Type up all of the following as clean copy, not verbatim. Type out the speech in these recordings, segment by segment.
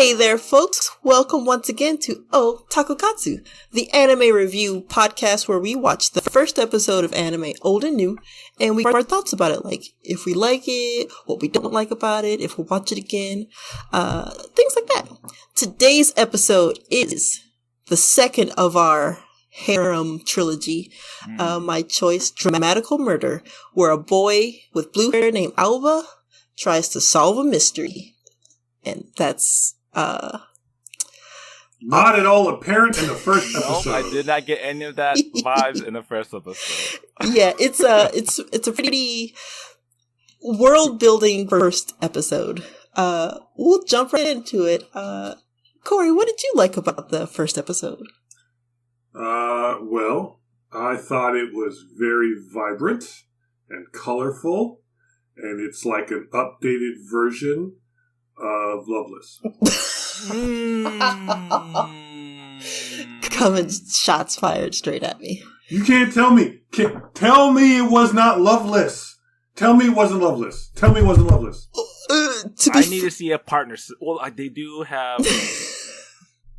Hey there, folks. Welcome once again to Taku Katsu, the anime review podcast where we watch the first episode of anime, old and new, and we give our thoughts about it, like if we like it, what we don't like about it, if we'll watch it again, things like that. Today's episode is the second of our harem trilogy. My choice, DRAMAtical Murder, where a boy with blue hair named Alba tries to solve a mystery. And that's not at all apparent in the first episode. No, I did not get any of that vibes in the first episode. Yeah, it's a pretty world building first episode. We'll jump right into it. Cori, what did you like about the first episode? Well, I thought it was very vibrant and colorful, and it's like an updated version of LOVEless. Coming shots fired straight at me. You can't tell me. Tell me it was not LOVEless. Tell me it wasn't LOVEless. Tell me it wasn't LOVEless. I need to see a partner. Well, they do have.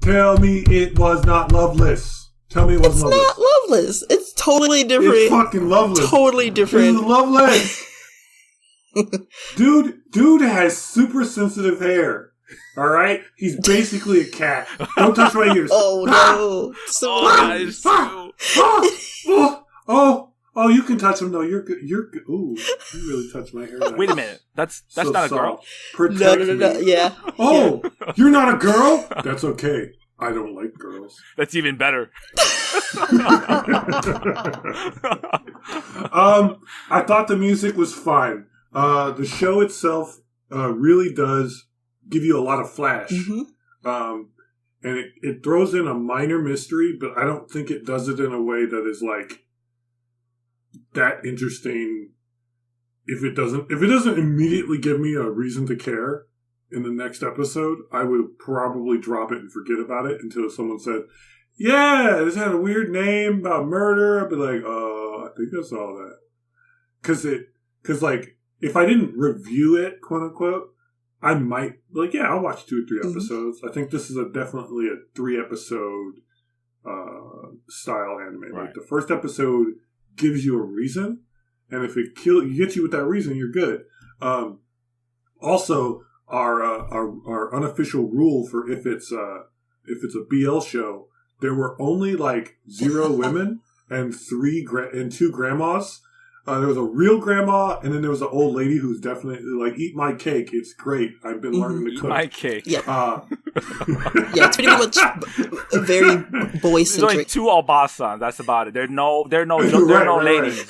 Tell me it was not LOVEless. Tell me it wasn't LOVEless. It's not LOVEless. It's totally different. It's fucking LOVEless. Totally different. This is LOVEless. Dude has super sensitive hair. All right, he's basically a cat. Don't touch my ears. Oh no! Oh, you can touch him though. You're good. You're good. Ooh, you really touched my hair. Wait a minute. That's so not a girl. No. Yeah. Oh, you're not a girl. That's okay. I don't like girls. That's even better. I thought the music was fine. The show itself really does give you a lot of flash. And it throws in a minor mystery, but I don't think it does it in a way that is like that interesting. If it doesn't immediately give me a reason to care in the next episode, I would probably drop it and forget about it until someone said, yeah, this had a weird name about murder. I'd be like, I think I saw that. Cause like, if I didn't review it, quote unquote, I might like, yeah, I'll watch 2 or 3 episodes. I think this is definitely a 3 episode style anime. Right. Like the first episode gives you a reason, and if it gets you with that reason, you're good. Also, our unofficial rule for if it's a BL show, there were only like 0 women and 2 grandmas. There was a real grandma, and then there was an old lady who's definitely like, eat my cake. It's great. I've been learning to cook. Eat my cake. Yeah. Yeah, it's pretty much very boy-centric. There's only 2 Albasans. That's about it. There are no ladies.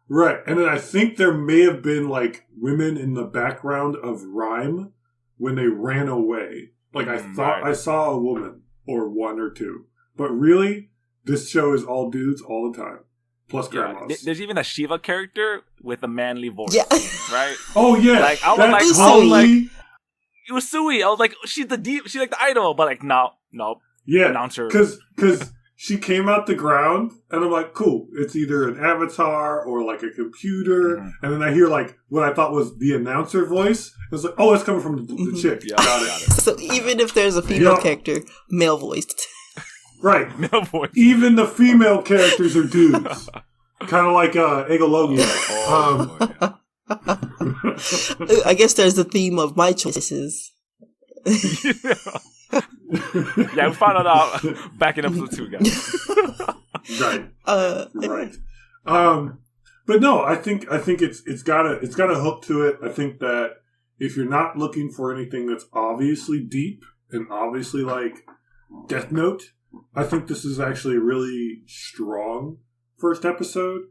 Right. And then I think there may have been like women in the background of Rhyme when they ran away. Like I thought I saw a woman or 1 or 2. But really, this show is all dudes all the time. Plus grandmas. Yeah. There's even a Shiva character with a manly voice. Yeah. Right? Oh, yeah. Like, I was like, Usui. I was like, she's like the idol. But like, no. Yeah. Announcer. Because she came out the ground, and I'm like, cool. It's either an avatar or like a computer. And then I hear like what I thought was the announcer voice. It was like, oh, it's coming from the chick. Yeah, got it. So even if there's a female character, male voiced. Right. Male voice. Even the female characters are dudes. Kind of like Egologia. I guess there's the theme of my choices. Yeah, we found it out back in episode 2, guys. Right. Right. But no, I think it's got a hook to it. I think that if you're not looking for anything that's obviously deep and obviously like Death Note, I think this is actually a really strong first episode.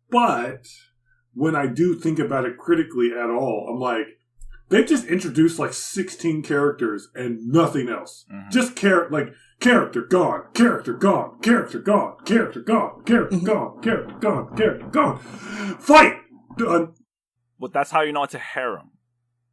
But when I do think about it critically at all, I'm like, they just introduced like 16 characters and nothing else. Just character gone, character gone, character gone, character gone, character gone, character gone, character gone. Fight! Done. But that's how you know it's a harem.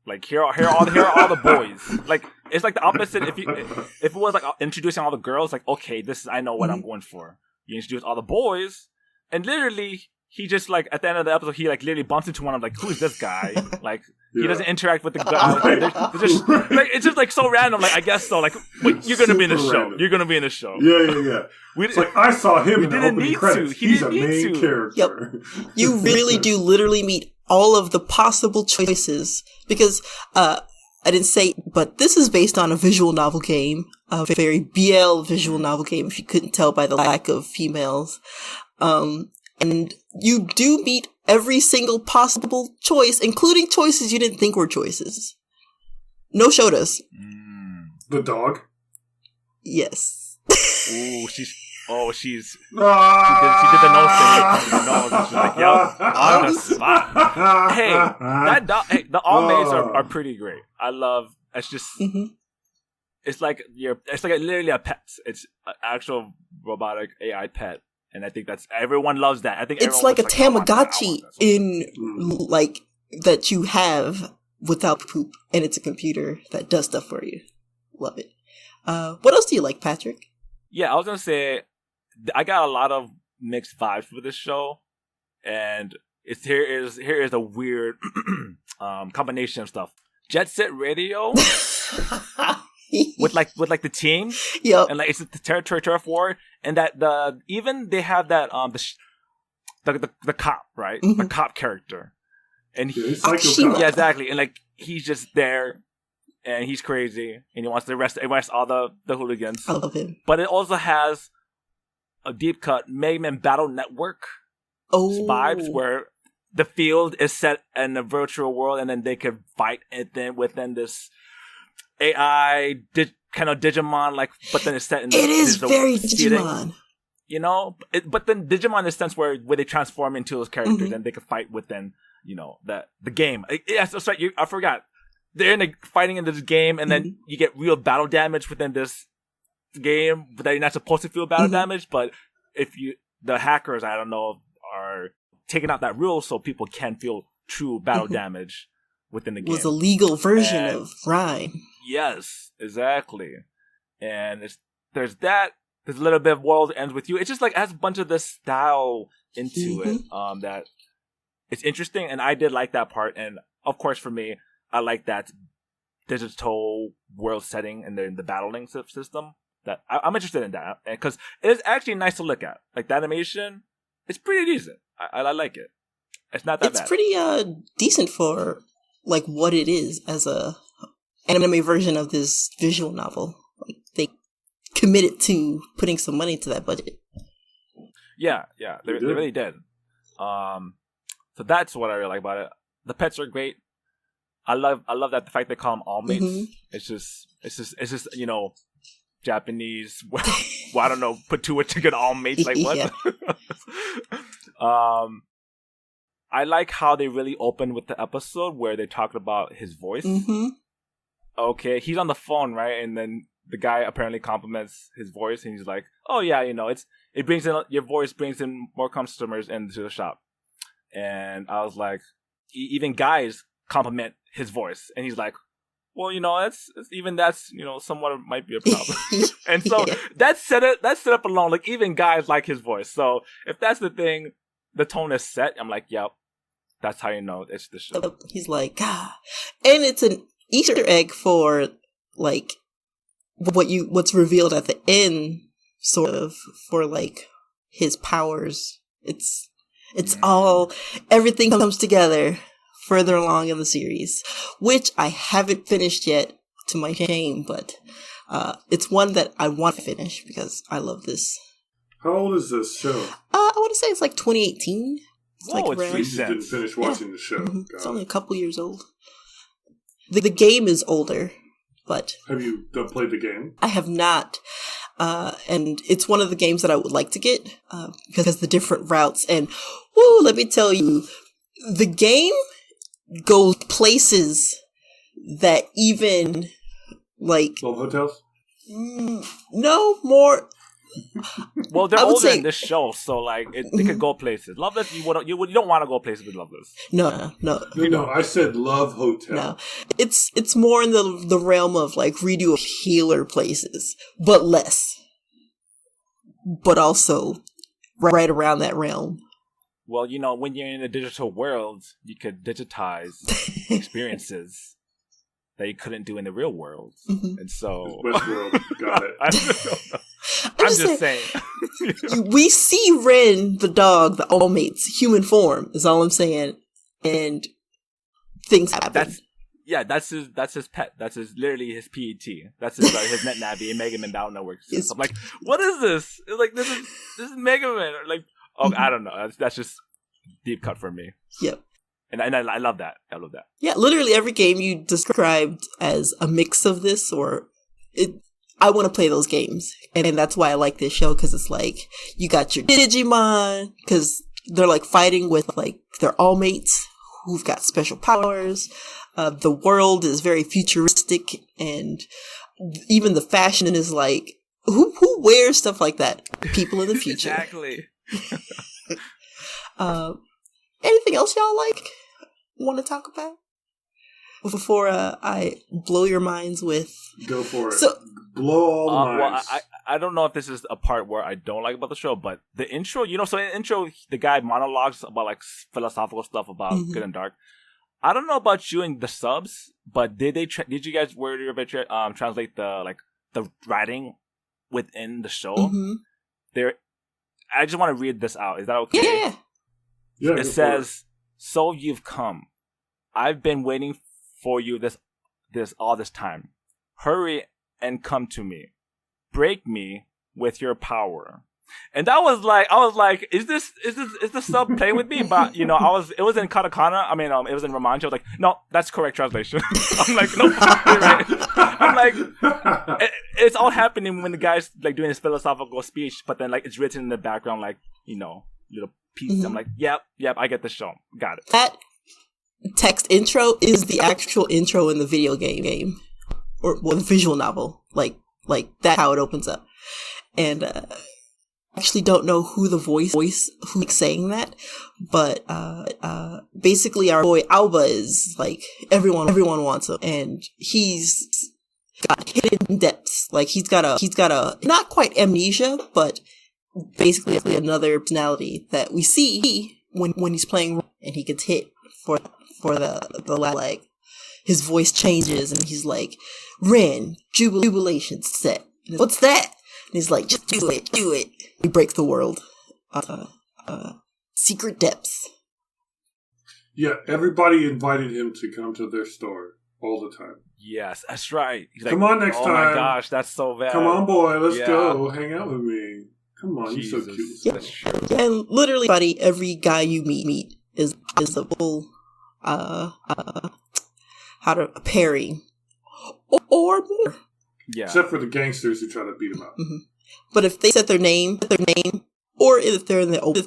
Like here are all the boys. Like it's like the opposite. If it was like introducing all the girls, like okay, I know what I'm going for. You introduce all the boys, and literally he just like at the end of the episode he like literally bumps into one of like, who's this guy? Like He doesn't interact with the guy. They're just, like, it's just like so random. Like, I guess so. Like, wait, you're gonna be in the show. Random. You're gonna be in the show. Yeah. It's like I saw him in the opening credits. He's a main character. Yep. You really do literally meet all of the possible choices because I didn't say, but this is based on a visual novel game, a very BL visual novel game. If you couldn't tell by the lack of females, and you do meet every single possible choice, including choices you didn't think were choices. No Shotas. The dog? Ooh, Yes. she did the nose thing. And she's like, yep, on the spot. Hey, that dog, the all maids are pretty great. I love, it's just, it's like literally a pet. It's an actual robotic AI pet. And I think everyone loves that. I think it's like a Tamagotchi like that you have without poop, and it's a computer that does stuff for you. Love it. What else do you like, Patrick? Yeah, I was gonna say I got a lot of mixed vibes for this show, and here is a weird combination of stuff. Jet Set Radio. with like the team, and like it's the territory turf war, and that they have that the cop, right, the cop character, and yeah, exactly, and like he's just there, and he's crazy, and he wants to arrest all the hooligans. I love him, but it also has a deep cut Mega Man Battle Network vibes where the field is set in a virtual world, and then they could fight within this AI kind of Digimon, like, but then it's set in. It is very Digimon, you know. But then Digimon in the sense where they transform into those characters and they can fight within, the game. Yes, that's right. I forgot. They're fighting in this game, and then you get real battle damage within this game, but you're not supposed to feel battle damage. But if the hackers, I don't know, are taking out that rule so people can feel true battle damage within the game. It was a legal version of Rhyme. Yes, exactly. And there's that. There's a little bit of World Ends With You. It's just like it has a bunch of this style into it that it's interesting, and I did like that part. And of course, for me, I like that digital world setting and the battling system. That I'm interested in that because it's actually nice to look at. Like the animation, it's pretty decent. I like it. It's not that bad. It's pretty decent for like what it is as a anime version of this visual novel. Like they committed to putting some money to that budget. Yeah, they really did. So that's what I really like about it. The pets are great. I love that the fact they call them all mates. It's just Japanese. Well, I don't know. Put two together, all mates. Like what? I like how they really opened with the episode where they talked about his voice. Okay, he's on the phone, right? And then the guy apparently compliments his voice, and he's like, "Oh yeah, it brings in your voice brings in more customers into the shop." And I was like, even guys compliment his voice, and he's like, "Well, that's somewhat might be a problem." And so that's set up alone. Like even guys like his voice. So if that's the thing, the tone is set. I'm like, yep, that's how you know it's the show. He's like, and it's an Easter egg for like what's revealed at the end, sort of, for like his powers. It's all, everything comes together further along in the series, which I haven't finished yet, to my shame, but it's one that I want to finish because I love this. How old is this show? I want to say it's like 2018. It's recent. You didn't finish watching the show. It's only a couple years old. The game is older, but... Have you played the game? I have not. And it's one of the games that I would like to get because the different routes. And, let me tell you, the game goes places that even, like... Love hotels? No, more... Well, they're older than this show, so like they could go places. Loveless, you don't want to go places with Loveless. No. I said love hotel. No, it's more in the realm of like redo of healer places, but less, but also right around that realm. Well, when you're in a digital world, you could digitize experiences that you couldn't do in the real world. Mm-hmm. And so... Westworld, got it. I don't know. I'm just saying. We see Ren, the dog, the All Mates, human form, is all I'm saying. And things happen. That's his pet. That's literally his PET. That's his Net Navi and Mega Man Battle Network. I'm like, what is this? It's like, this is Mega Man. Like, I don't know. That's just deep cut for me. Yep. And I love that. I love that. Yeah, literally every game you described as a mix of this, I want to play those games. And that's why I like this show, because it's like, you got your Digimon, because they're like fighting with like their all mates who've got special powers. The world is very futuristic, and even the fashion is like, who wears stuff like that? People in the future. Exactly. Anything else y'all want to talk about before I blow your minds with? Go for it. So, blow all the minds. Well, I don't know if this is a part where I don't like about the show, but the intro, so in the intro, the guy monologues about like philosophical stuff about good and dark. I don't know about you and the subs, but did you guys translate the writing within the show? mm-hmm. I just want to read this out. Is that okay? Yeah. Yeah, It says, "So you've come. I've been waiting for you all this time. Hurry and come to me. Break me with your power." And I was like, is the sub playing with me? But it was in katakana. I mean, it was in Romanche. I was like, no, that's correct translation. I'm like, no, you're right. I'm like, it's all happening when the guy's like doing his philosophical speech, but then like it's written in the background, like little piece. Mm-hmm. I'm like, yep, I get the show, got it. That text intro is the actual intro in the video game, or the visual novel. Like that's how it opens up. And actually don't know who the voice who's saying that, but basically our boy Alba is like everyone wants him, and he's got hidden depths. Like he's got a not quite amnesia, but basically another personality that we see when he's playing, and he gets hit for the leg. His voice changes, and he's like, "Ren, jubilation set. What's that?" And he's like, "Just do it. He breaks the world. Secret depths." Yeah, everybody invited him to come to their store all the time. Yes, that's right. He's come on next time. Oh my gosh, that's so bad. Come on, boy, let's go. Hang out with me. Come on, Jesus. You're so cute. Yeah. That's true. And literally, every guy you meet is a full pairing or more. Yeah. Except for the gangsters who try to beat him up. Mm-hmm. But if they set their name, or if they're in the open,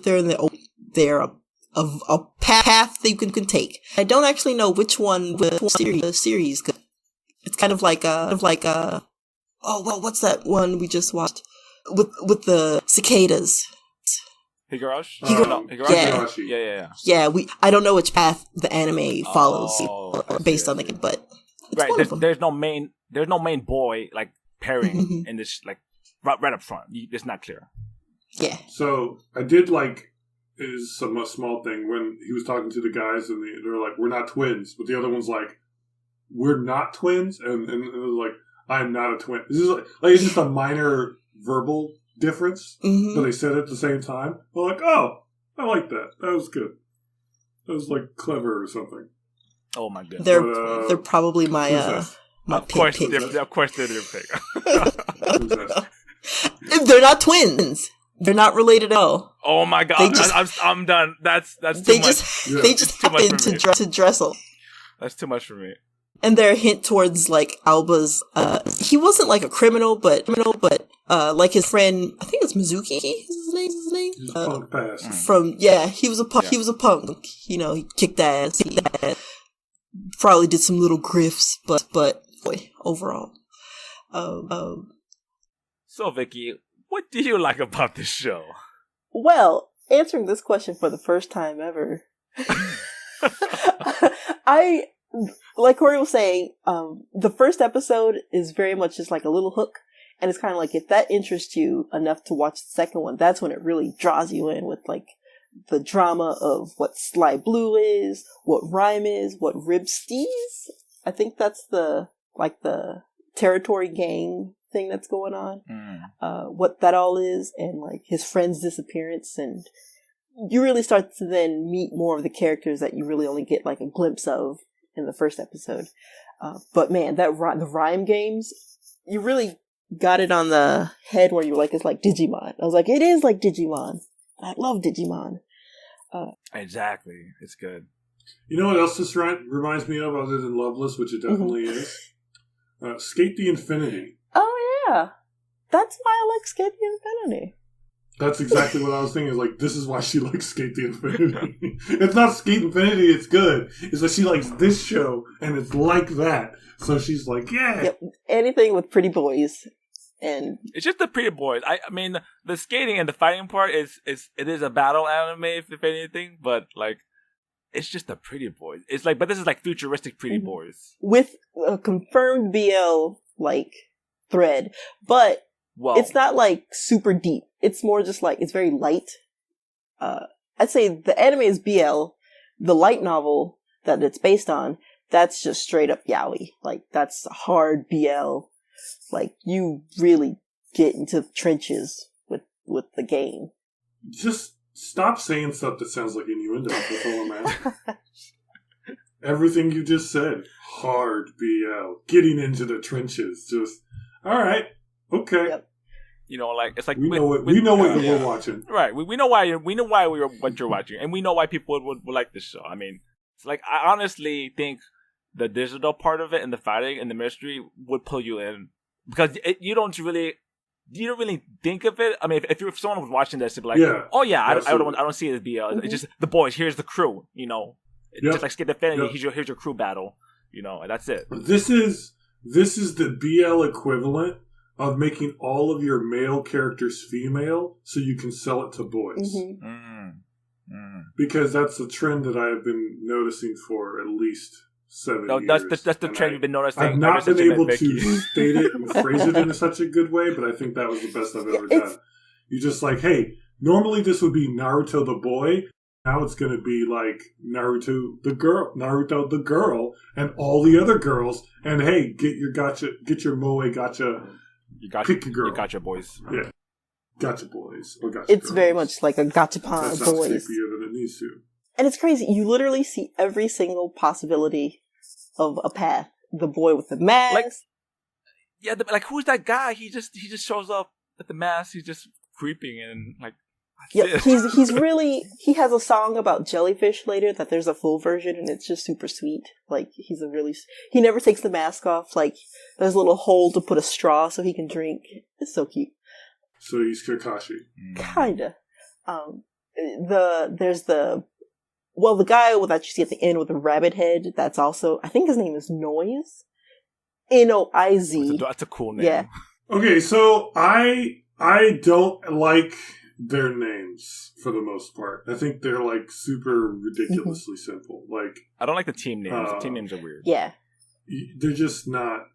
they're a path that you can take. I don't actually know which one the series. It's kind of like what's that one we just watched with the cicadas? Higurashi? Higurashi. Yeah. Yeah, I don't know which path the anime follows based on the game, but it's right. one of them. There's no main boy like pairing in this like right up front. It's not clear. Yeah. So I did is a small thing when he was talking to the guys and they're like, "We're not twins," but the other one's like, "We're not twins," and it was like, "I'm not a twin." This is like it's just a minor verbal difference, but they said it at the same time. I'm like, "Oh, I like that. That was good. That was like clever or something." Oh my goodness. They're probably my of course they're their pick. They're not twins. They're not related at all. Oh my god! I'm done. That's too much. They just happen to dressel. That's too much for me. And their hint towards like Alba's, he wasn't like a criminal, but like his friend, I think it's Mizuki. Is his name? He's a punk pass. He was a punk. Yeah. He was a punk. He kicked ass. He probably did some little grifts, but boy, overall. So Vicky, what do you like about this show? Well, answering this question for the first time ever, like Cori was saying, the first episode is very much just like a little hook, and it's kind of like if that interests you enough to watch the second one, that's when it really draws you in with like the drama of what Sly Blue is, what Rhyme is, what Ribsties. I think that's the territory gang thing that's going on. What that all is, and like his friend's disappearance, and you really start to then meet more of the characters that you really only get like a glimpse of in the first episode. But man, the Rhyme games, you really got it on the head where you're like, it's like Digimon. I was like, it is like Digimon. I love Digimon. Exactly. It's good. You know what else this reminds me of other than Loveless, which it definitely is? Skate the Infinity. Oh, yeah. That's why I like Skate the Infinity. That's exactly what I was thinking. Like, this is why she likes Skate the Infinity. It's not Skate Infinity, it's good. It's that she likes this show, and it's like that. So she's like, yeah. Yep. Anything with pretty boys. And it's just the pretty boys. I mean, the skating and the fighting part it is a battle anime, if anything, but like, it's just the pretty boys. It's like, but this is like futuristic pretty boys. With a confirmed BL, like, thread. But it's not like super deep. It's more just like, it's very light. I'd say the anime is BL. The light novel that it's based on, that's just straight up yaoi. Like, that's hard BL. Like, you really get into the trenches with the game. Just stop saying stuff that sounds like innuendo. That's all I'm asking. Everything you just said. Hard BL. Getting into the trenches. Just, alright. Okay. Yep. You know, like, it's like... We know what you're watching. Right. We know why what you're watching. And we know why people would like this show. I mean, it's like, I honestly think the digital part of it and the fighting and the mystery would pull you in. Because you don't really think of it. I mean, if someone was watching this, it'd be like, oh yeah, I don't see it as BL. Mm-hmm. It's just the boys. Here's the crew. You know, just like Skate the Infinity. Here's your crew battle. You know, and that's it. This is the BL equivalent of making all of your male characters female, so you can sell it to boys. Mm-hmm. Mm-hmm. Because that's the trend that I have been noticing for at least 7 years. That's the trend you've been noticing. I've not been able to state it and phrase it in such a good way, but I think that was the best I've ever done. You just like, hey, normally this would be Naruto the boy. Now it's going to be like Naruto the girl, and all the other girls. And hey, get your moe gotcha. Pick your girl. You gotcha boys. Yeah, gotcha boys or gotcha. It's girls. Very much like a gachapon that of boys. Creepier than it needs to. And it's crazy. You literally see every single possibility of a path. The boy with the mask. Like who's that guy? He just shows up at the mask. He's just creeping and like. Yeah, he's really. He has a song about jellyfish later that there's a full version and it's just super sweet. Like he never takes the mask off. Like there's a little hole to put a straw so he can drink. It's so cute. So he's Kakashi. Kinda. There's the guy that you see at the end with the rabbit head, that's also, I think his name is Noise. Noiz. That's a cool name. Yeah. Okay, so I don't like their names for the most part. I think they're like super ridiculously simple. Like I don't like the team names. The team names are weird. Yeah. They're just not.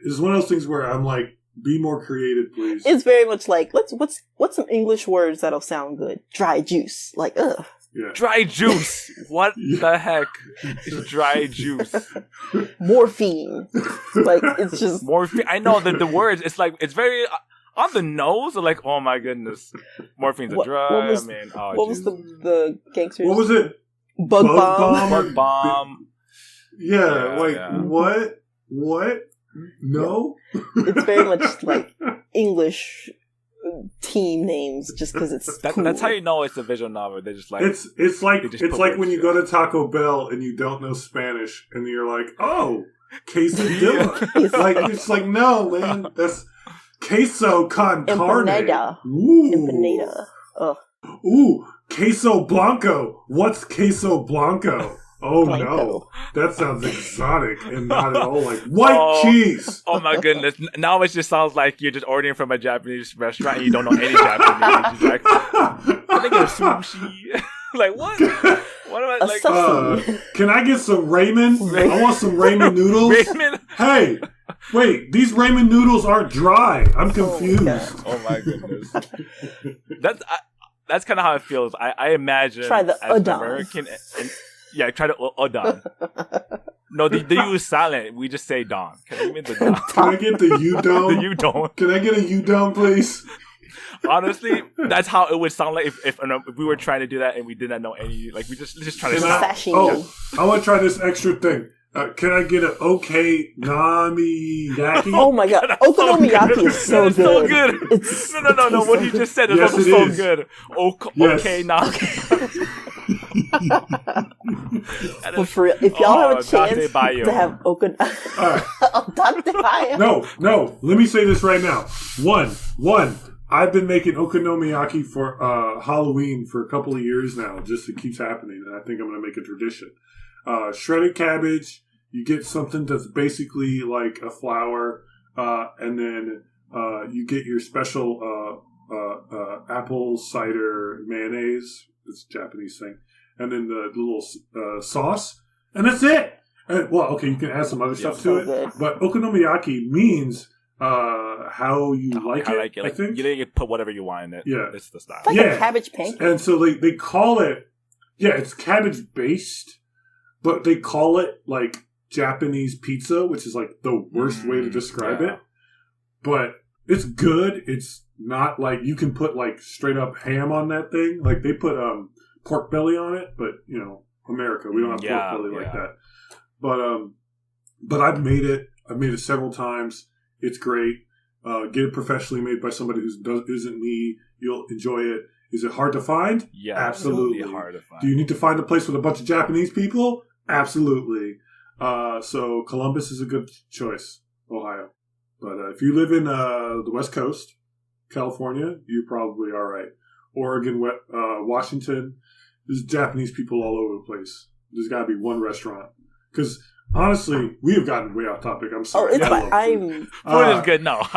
It's one of those things where I'm like, be more creative, please. It's very much like, what's some English words that'll sound good? Dry juice. Like, ugh. Yeah. Dry juice. What the heck is dry juice? Morphine. Like, it's just morphine. I know the words. It's like, it's very on the nose. Like, oh my goodness, morphine's a drug. What was the gangsters? What was it? Bug bomb. Bug bomb. Yeah. What? No. It's very much like English team names, just because it's cool. That's how you know it's a visual novel. They just like it's like when you go to Taco Bell and you don't know Spanish and you're like, oh, quesadilla. Like it's like, no, man, that's queso con carne. Empanada. Ugh. Ooh, queso blanco. What's queso blanco? Oh no, that sounds exotic and not at all like white cheese. Oh my goodness! Now it just sounds like you're just ordering from a Japanese restaurant and you don't know any Japanese. Like, can I get a sushi? Like what? What am I like? Can I get some ramen? I want some ramen noodles. Ramen? Hey, wait! These ramen noodles aren't dry. I'm confused. Oh my goodness! that's kind of how it feels. I imagine try the as an udon. American, try the udon. No, the U is silent. We just say don. Can you make the don? Can I get the udon? The udon. Can I get a udon, please? Honestly, that's how it would sound like if we were trying to do that and we did not know any. Like we just try to sound. I want to try this extra thing. Can I get an okonomiyaki? Oh my god, okonomiyaki is so good. So good. No. What he just said is also so good. Okay, nah. But for real, if y'all have a chance to have okonomiyaki, no. Let me say this right now. One. I've been making okonomiyaki for Halloween for a couple of years now. Just it keeps happening, and I think I'm going to make a tradition. Shredded cabbage. You get something that's basically like a flour, and then you get your special apple cider mayonnaise. It's a Japanese thing, and then the little sauce, and that's it. And, you can add some other stuff to it, good. But okonomiyaki means how you like it. Like, I think you didn't put whatever you want in it. Yeah, it's the style. It's like a cabbage pancake, and so they call it. Yeah, it's cabbage based. But they call it, like, Japanese pizza, which is, like, the worst way to describe it. But it's good. It's not, like, you can put, like, straight-up ham on that thing. Like, they put pork belly on it. But, America, we don't have pork belly like that. But I've made it. I've made it several times. It's great. Get it professionally made by somebody who isn't me. You'll enjoy it. Is it hard to find? Yeah, absolutely hard to find. Do you need to find a place with a bunch of Japanese people? Absolutely. So Columbus is a good choice, Ohio. But if you live in the West Coast, California, you're probably all right. Oregon, Washington, there's Japanese people all over the place. There's got to be one restaurant. Because honestly, we have gotten way off topic. I'm sorry. Oh, it's fine. Food is good now.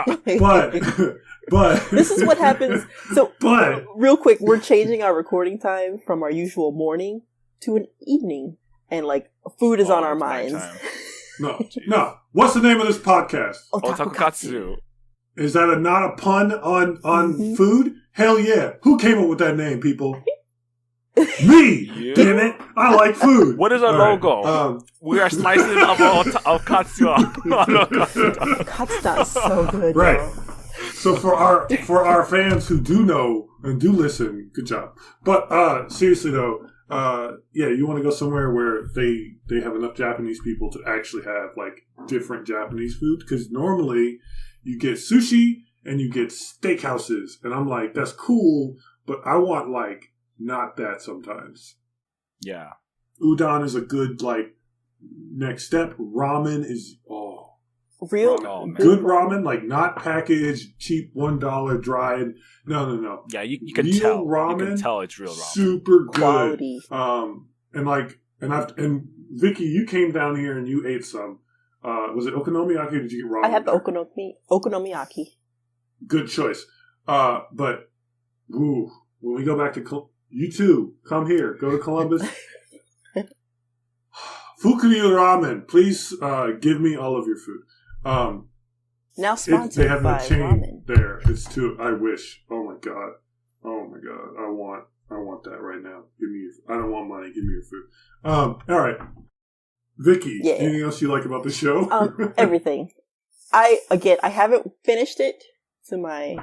But this is what happens. So, real quick, we're changing our recording time from our usual morning to an evening. And, like, food is on our minds. No. What's the name of this podcast? Taku Katsu. Is that not a pun on food? Hell yeah. Who came up with that name, people? Me! You? Damn it. I like food. What is our logo? We are slices of katsu. Katsu is so good. Right. Bro. So for our fans who do know and do listen, good job. But seriously, though, you want to go somewhere where they have enough Japanese people to actually have, like, different Japanese food. Because normally you get sushi and you get steakhouses. And I'm like, that's cool, but I want, like, not that sometimes. Yeah. Udon is a good, like, next step. Ramen is, real good ramen, like not packaged, cheap $1 dried. No. Yeah, you can tell. Ramen, you can tell it's real ramen. Super good. Quality. And Vicky, you came down here and you ate some. Was it okonomiyaki or did you get ramen? I had the okonomiyaki. Good choice. But when we go back to you two, come here. Go to Columbus. Fukuriyu Ramen, please give me all of your food. Now sponsored they have by a chain ramen. there. It's too. I wish. Oh my god. I want that right now. I don't want money. Give me your food. All right. Vicky, anything else you like about the show? Everything. I haven't finished it to my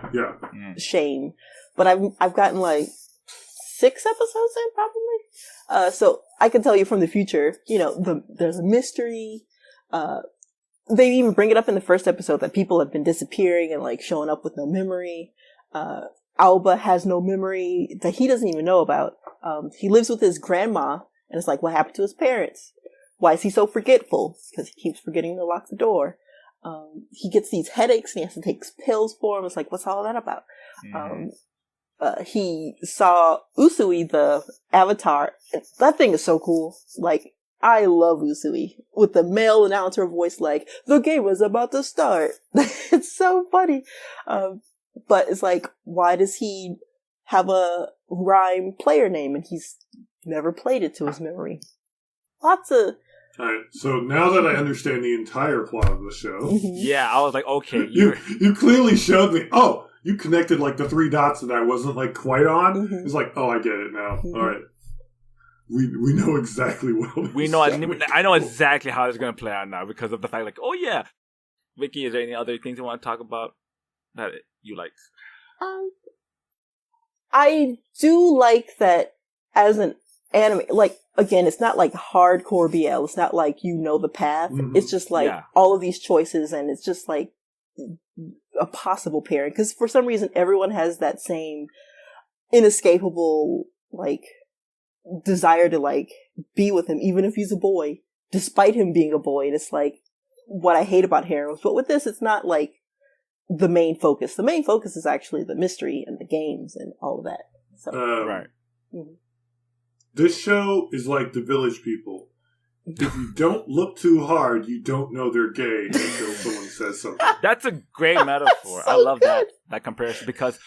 shame, but I've gotten like 6 episodes in probably. So I can tell you from the future, there's a mystery. They even bring it up in the first episode that people have been disappearing and like showing up with no memory. Alba has no memory that he doesn't even know about. He lives with his grandma, and it's like, what happened to his parents? Why is he so forgetful? Because he keeps forgetting to lock the door. He gets these headaches and he has to take pills for them. It's like, what's all that about? He saw Usui, the avatar. That thing is so cool. Like, I love Usui with the male announcer voice like, the game is about to start. It's so funny. But it's like, why does he have a rhyme player name and he's never played it to his memory? Lots of... Alright, so now that I understand the entire plot of the show... Yeah, I was like, okay. You clearly showed me... Oh, you connected like the 3 dots that I wasn't like quite on. Mm-hmm. It's like, oh, I get it now. Mm-hmm. All right. We know exactly what we know. I know exactly how it's going to play out now because of the fact, like, oh yeah, Vicky, is there any other things you want to talk about that you like? I do like that as an anime. Like, again, it's not like hardcore BL. It's not like you know the path. Mm-hmm. It's just like all of these choices, and it's just like a possible pairing. Because for some reason, everyone has that same inescapable like desire to like be with him, even if he's a boy, despite him being a boy. And it's like what I hate about harems. But with this, it's not like the main focus. The main focus is actually the mystery and the games and all of that. So, right. Mm-hmm. This show is like The Village People. If you don't look too hard, you don't know they're gay until someone says something. That's a great metaphor. So I love good. that comparison because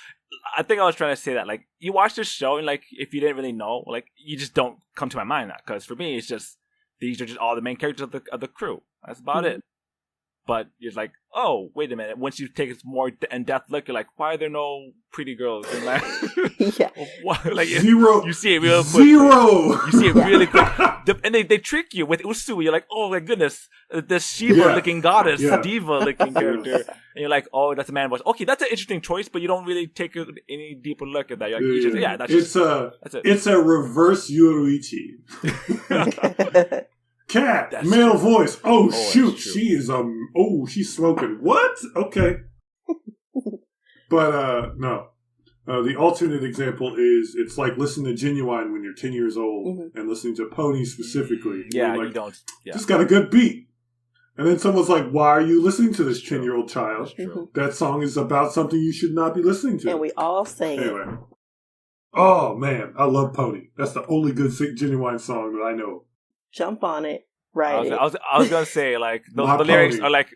I think I was trying to say that, like, you watch this show and, like, if you didn't really know, like, you just don't come to my mind now. Because for me, it's just, these are just all the main characters of the crew. That's about it. But you're like, oh, wait a minute. Once you take a more in-depth look, you're like, why are there no pretty girls in that? Yeah. Like, Zero. You see it real quick. Zero. You see it really quick. And they trick you with Usu. You're like, oh my goodness, this Shiva-looking goddess, diva-looking character. And you're like, oh, that's a man voice. Okay, that's an interesting choice, but you don't really take any deeper look at that. You're like, you just, that's it. It's a reverse Yoruichi. Cat, that's male true. Voice. Oh shoot, she is she's smoking. What? Okay. But no. The alternate example is it's like listening to Genuine when you're 10 years old and listening to Pony specifically. Yeah, like, you don't. Yeah. Just got a good beat. And then someone's like, why are you listening to this 10-year-old child? That song is about something you should not be listening to. And we all sing anyway. Oh man, I love Pony. That's the only good Genuine song that I know. Jump on it, right? I was gonna say, like, the lyrics are like,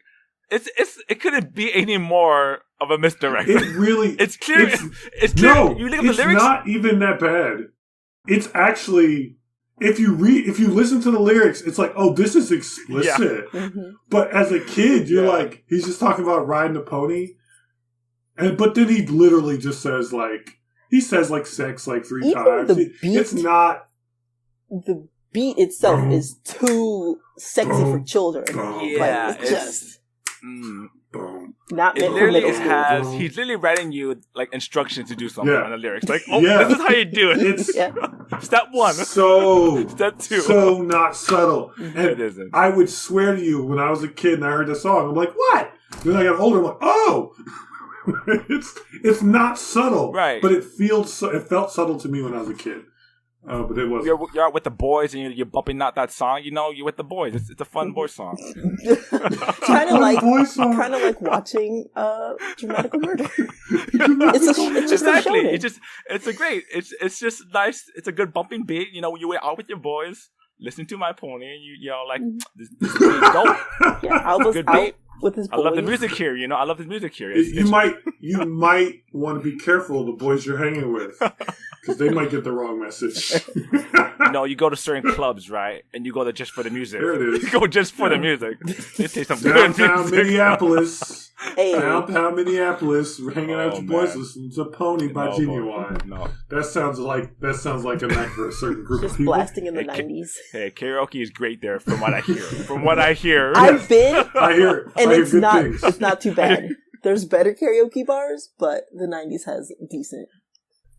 it couldn't be any more of a misdirect. It really, it's clear. It's clear. No, you look at the lyrics. It's not even that bad. It's actually, if you listen to the lyrics, it's like, oh, this is explicit. Yeah. But as a kid, you're like, he's just talking about riding a pony, but then he literally just says like sex like 3 times. It's not the beat itself is too sexy for children. Yeah, like, it's just not it meant for literally middle school. He's literally writing you like instructions to do something on the lyrics. Like, this is how you do it. It's step 1. Step 2. So not subtle. And it isn't. I would swear to you, when I was a kid and I heard the song, I'm like, what? Then I got older, I'm like, oh! it's not subtle. Right. But it felt subtle to me when I was a kid. But it wasn't. You're out with the boys and you're bumping out that song. You know, you're with the boys. It's a fun boy song. kind of like watching Dramatical Murder. It's just exactly. It's just nice. It's a good bumping beat. You know, you were out with your boys, listening to My Pony, and you know, like this beat dope. Yeah, I was good beat. With his boys. I love the music here. You know, I love the music here. You might want to be careful the boys you're hanging with. Because they might get the wrong message. You go to certain clubs, right? And you go there just for the music. There it is. You go just for the music. They say some Downtown Minneapolis. Hey. Downtown Minneapolis. We're hanging out with your boys listening to Pony by Genuine. No. That sounds like a night for a certain group of people. Just blasting in the 90s. Hey, karaoke is great there from what I hear. I've been. I hear and it's not too bad. There's better karaoke bars, but the 90s has decent.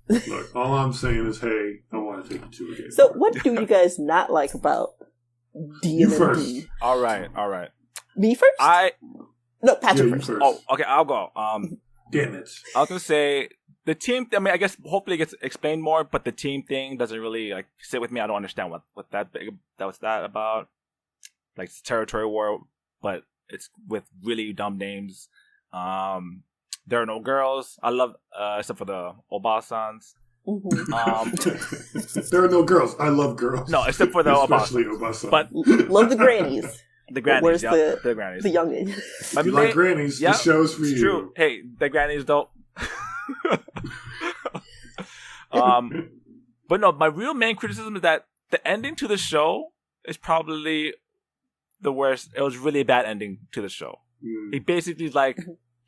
Look, all I'm saying is, hey, I want to take you to a game. So, what do you guys not like about D&D? You first. All right. Me first? No, Patrick first. Oh, okay, I'll go. Damn it. I was gonna say the team. I mean, I guess hopefully it gets explained more, but the team thing doesn't really like sit with me. I don't understand what that was that about. Like, it's territory war, but it's with really dumb names. There are no girls. I love, except for the Obasans. There are no girls. I love girls. No, except for the especially Obasan. But love the grannies. The grannies. Where's the grannies? The youngins. If you like grannies, the show's for you. True. Hey, the grannies don't. But no, my real main criticism is that the ending to the show is probably the worst. It was really a bad ending to the show. He basically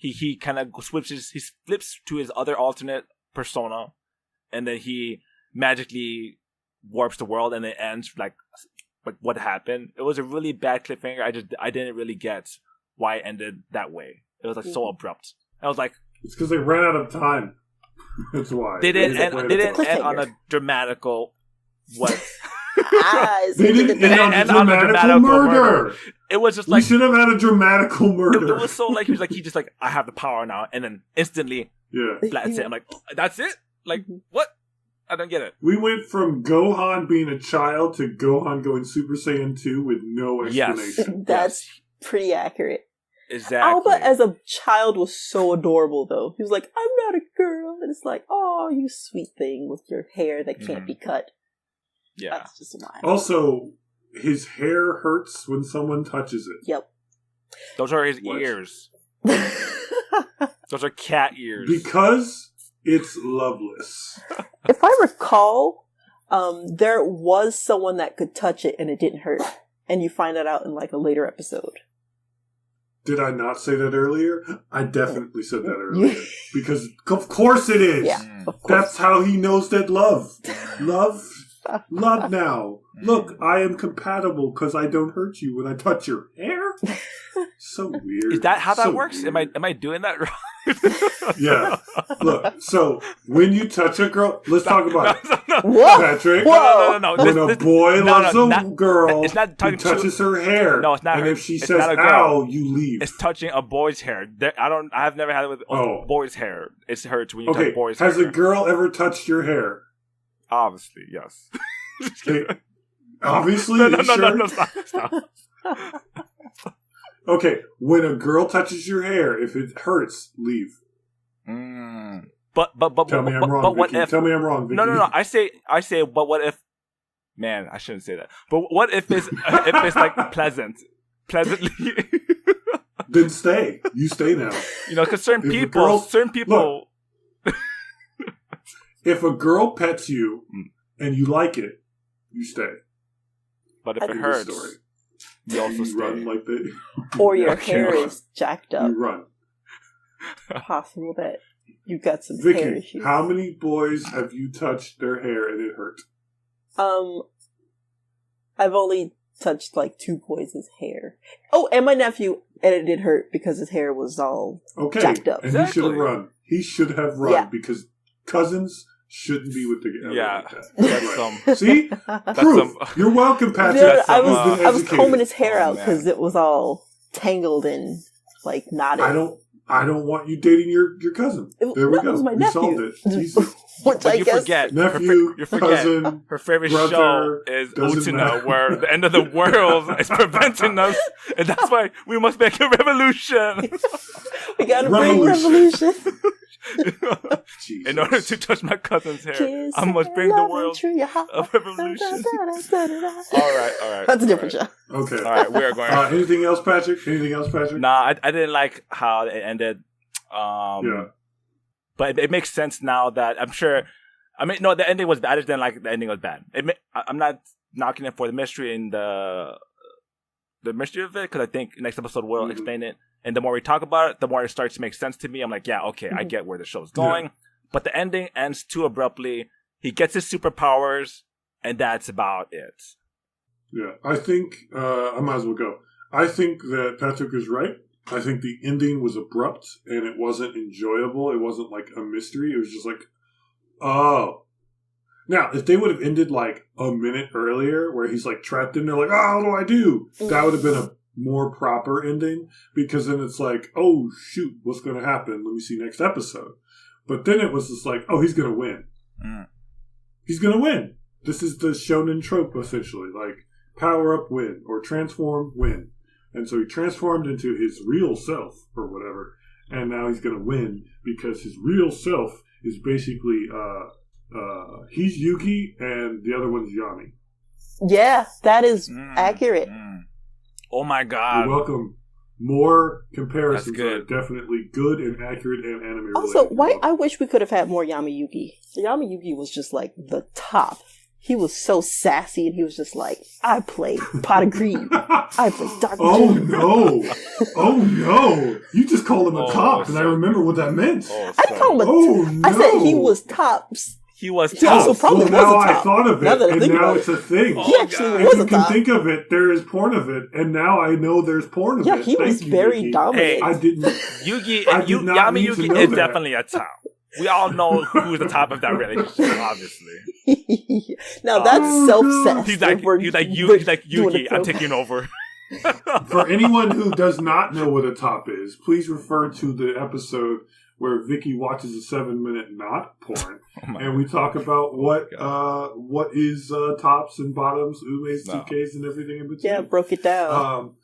he kind of switches, he flips to his other alternate persona, and then he magically warps the world, and it ends like what happened. It was a really bad cliffhanger. I didn't really get why it ended that way. It was like so abrupt. I was like, it's because they ran out of time. That's why they didn't end on a dramatical what. They didn't end on a dramatical murder. It was just like, you should have had a dramatical murder. It was so like he just like, I have the power now, and then instantly, that's it. I'm like, that's it. Like what? I don't get it. We went from Gohan being a child to Gohan going Super Saiyan 2 with no explanation. Yes. That's pretty accurate. Exactly. Alba as a child was so adorable, though. He was like, I'm not a girl. And it's like, oh, you sweet thing with your hair that can't be cut. Yeah. That's just wild. Also, his hair hurts when someone touches it. Yep. Those are his ears. Those are cat ears. Because it's loveless. If I recall, there was someone that could touch it and it didn't hurt. And you find that out in like a later episode. Did I not say that earlier? I definitely said that earlier. Because of course it is. Yeah, of course. That's how he knows that love now. Look, I am compatible because I don't hurt you when I touch your hair. So weird. Is that how that works? Weird. Am I doing that wrong? Yeah. Look, so when you touch a girl, let's talk about it. Whoa. Patrick. Whoa. No. When a boy loves a girl, it's not he touches her hair. No, it's not. And her, if she it's says not a girl. "ow," you leave. It's touching a boy's hair. I've never had it with boy's hair. It hurts when you touch boy's hair. Has a girl ever touched your hair? Obviously, yes. Obviously, no, stop. Okay, when a girl touches your hair, if it hurts, leave. But tell me I'm wrong, what Vicky. if? Tell me I'm wrong, Vicky. No. I say. But what if? Man, I shouldn't say that. But what if it's like pleasantly? Then stay. You stay now. You know, because certain people. Look, if a girl pets you and you like it, you stay. But if it hurts, you also stay. Run like that. Or your hair is jacked up. You run. Possible that you've got some Vicky, hair issues. How many boys have you touched their hair and it hurt? I've only touched like 2 boys' hair. Oh, and my nephew, and it did hurt because his hair was all jacked up. And he should have run. He should have run because cousins shouldn't be with together like that. Right. See? Proof. You're welcome, Patrick. No, I was combing his hair out because it was all tangled and like knotted. I don't want you dating your cousin. There we go. It was my we nephew. solved it. Jesus. Which I guess forget. Nephew, you forget. Cousin, her favorite brother, show is Utena, where the end of the world is preventing us, and that's why we must make a revolution. We gotta bring revolution. In order to touch my cousin's hair, I must bring the world a revolution. All right. That's a different show. Okay. All right, we are going. Anything else, Patrick? Nah, I didn't like how it ended. Yeah. But it makes sense now that I'm sure. I mean, no, the ending was bad. I just didn't like the ending was bad. I'm not knocking it for the mystery and the mystery of it, because I think next episode will explain it. And the more we talk about it, the more it starts to make sense to me. I'm like, yeah, okay, I get where the show's going. Yeah. But the ending ends too abruptly. He gets his superpowers, and that's about it. Yeah, I think I might as well go. I think that Patrick is right. I think the ending was abrupt, and it wasn't enjoyable. It wasn't like a mystery. It was just like, oh. Now, if they would have ended like a minute earlier, where he's like trapped in there, like, oh, what do? That would have been a more proper ending, because then it's like, oh, shoot, what's going to happen? Let me see next episode. But then it was just like, oh, he's going to win. He's going to win. This is the shonen trope, essentially. Like, power up, win. Or transform, win. And so he transformed into his real self, or whatever. And now he's going to win, because his real self is basically, he's Yuki, and the other one's Yami. Yeah, that is accurate. Oh my god. You're welcome. More comparisons are definitely good and accurate and anime related. Also, I wish we could have had more Yami Yugi. Yami Yugi was just like the top. He was so sassy, and he was just like, I play Pot of Greed. I play Dark Oh Magician. no! Oh no! You just called him a top, and I remember what that meant. Oh, I didn't call him a no! I said he was tops. He was He also top. probably was now a I top. thought of Now it, that I and think now about it's a thing. He actually If was you a can top. think of it, there is porn of it, and now I know there's porn of it. Yeah, he was Thank you, very Vicky. dominant. Hey, I didn't. Yugi I and did not Yami need to Yugi know is that. definitely a top. We all know who's the top of that relationship, obviously. Now that's self-cess. He's like Yugi, I'm taking over. For anyone who does not know what a top is, please refer to the episode where Vicky watches a 7-minute not porn, and we talk about what is tops and bottoms, umes, TKs, and everything in between. Yeah, broke it down.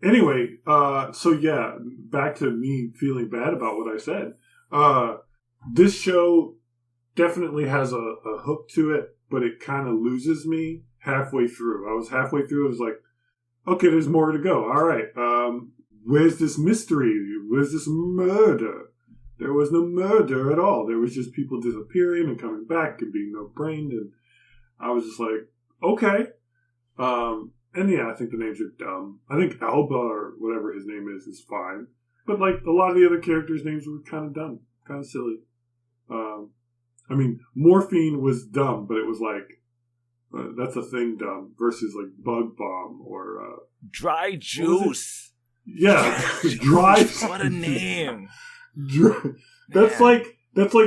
Anyway, so yeah, back to me feeling bad about what I said. This show definitely has a hook to it, but it kind of loses me halfway through. I was halfway through. I was like, okay, there's more to go. All right. Where's this mystery? Where's this murder? There was no murder at all. There was just people disappearing and coming back and being no-brained. And I was just like, okay. And yeah, I think the names are dumb. I think Alba or whatever his name is fine. But like a lot of the other characters' names were kind of dumb, kind of silly. I mean, Morphine was dumb, but it was like, that's a thing dumb versus like Bug Bomb or Dry Juice. Yeah, Dry. What a name. That's like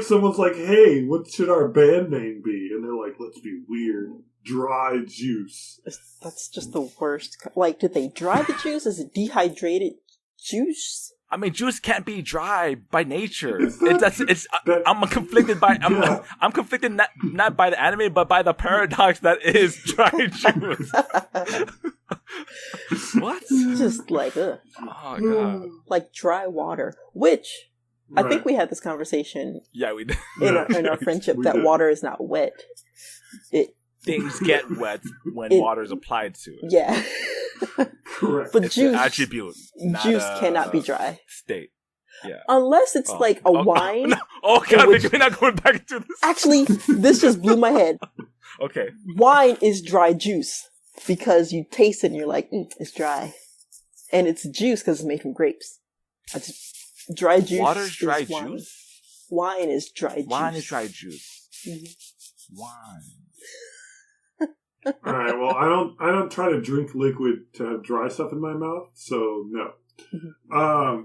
someone's like, hey, what should our band name be? And they're like, let's be weird. Dry Juice. That's just the worst. Like, did they dry the juice? Is it dehydrated juice? I mean, juice can't be dry by nature. I'm conflicted by I'm conflicted not by the anime, but by the paradox that is dry juice. What? Just like, ugh. Oh god. Like dry water, which I think we had this conversation. Yeah, we did. In our friendship that did. water is not wet. Things get wet when water is applied to it. Yeah. Correct. But It's juice, an attribute, juice cannot be dry. State. Yeah. Unless it's like a wine. No. Oh god, we're not going back into this. Actually, this just blew my head. Okay. Wine is dry juice because you taste it and you're like, it's dry. And it's juice because it's made from grapes. Dry juice. Water's dry is wine. juice? Wine is dry juice. Wine is dry juice. Mm-hmm. Wine. All right. Well, I don't try to drink liquid to have dry stuff in my mouth, so no. Mm-hmm. I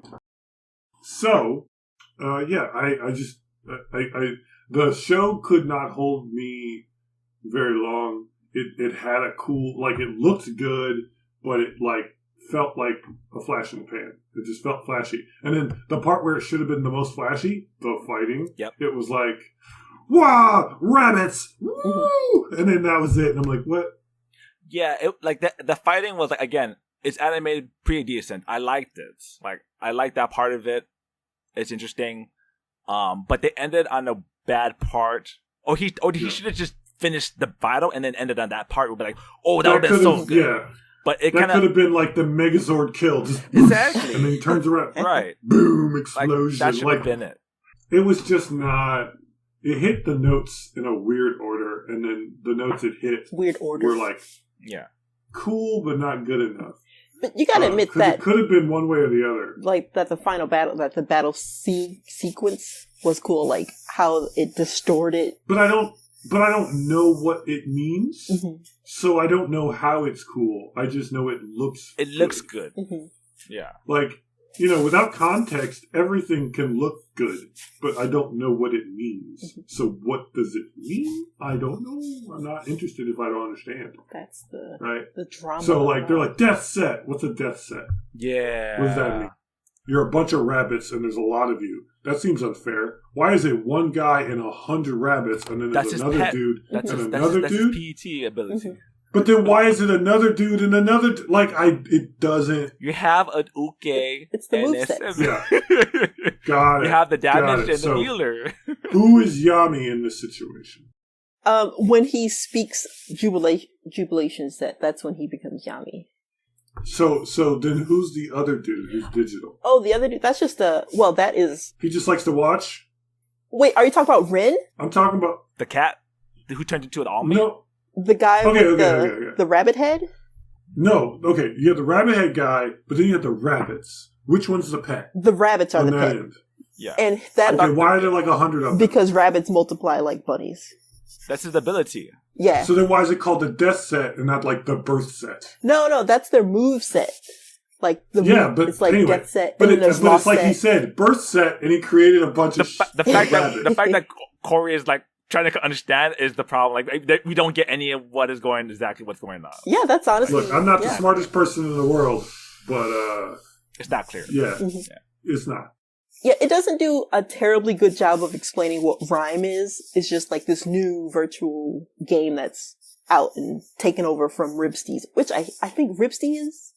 the show could not hold me very long. It had a cool, like, it looked good, but it like felt like a flash in the pan. It just felt flashy. And then the part where it should have been the most flashy, the fighting. Yep. It was like, wow, rabbits, woo! And then that was it. And I'm like, what? Yeah, the fighting was like, again, it's animated pretty decent. I liked it. Like, I liked that part of it. It's interesting. But they ended on a bad part. He should have just finished the battle and then ended on that part. We'd be like, oh, that would have been so good. Yeah. But it that could have been like the Megazord kill, just exactly, and then he turns around, right? Boom! Explosion. Like, that should have been it. It was just not. It hit the notes in a weird order, and then the notes it hit weird order were like, cool, but not good enough. But you gotta admit that it could have been one way or the other. Like that, the final battle, that the battle sequence was cool. Like how it distorted. But I don't know what it means, so I don't know how it's cool. I just know it looks. It looks good. Mm-hmm. Yeah. Like, without context, everything can look good, but I don't know what it means. So what does it mean? I don't know. I'm not interested if I don't understand. That's the the drama. So like they're like, death set. What's a death set? Yeah. What does that mean? You're a bunch of rabbits and there's a lot of you. That seems unfair. Why is it one guy and 100 rabbits and then there's another dude and another dude? That's his PT ability. But then why is it another dude and another it doesn't. You have an uke. It's the moveset. Yeah. Got it. You have the damage and so, the healer. Who is Yami in this situation? When he speaks jubilations, that's when he becomes Yami. So then who's the other dude who's digital? Oh, the other dude, that's just that is... He just likes to watch? Wait, are you talking about Rin? I'm talking about... The cat who turned into an almond? The guy with the rabbit head? No, okay. You have the rabbit head guy, but then you have the rabbits. Which one's the pet? The rabbits are the pet. End? Yeah. And that okay, why are there like 100 of them? Because rabbits multiply like bunnies. That's his ability. Yeah. So then why is it called the death set and not like the birth set? No, that's their move set. Like but it's like anyway, death set. But, and it's like he said, birth set, and he created a bunch of the fact that Cori is like trying to understand is the problem. Like we don't get any of what's going on. Yeah, that's honestly. Look, I'm not the smartest person in the world, but it's not clear. Yeah, mm-hmm. It's not. Yeah, it doesn't do a terribly good job of explaining what Rhyme is. It's just like this new virtual game that's out and taken over from Ripsteez, which I think Ripsteez?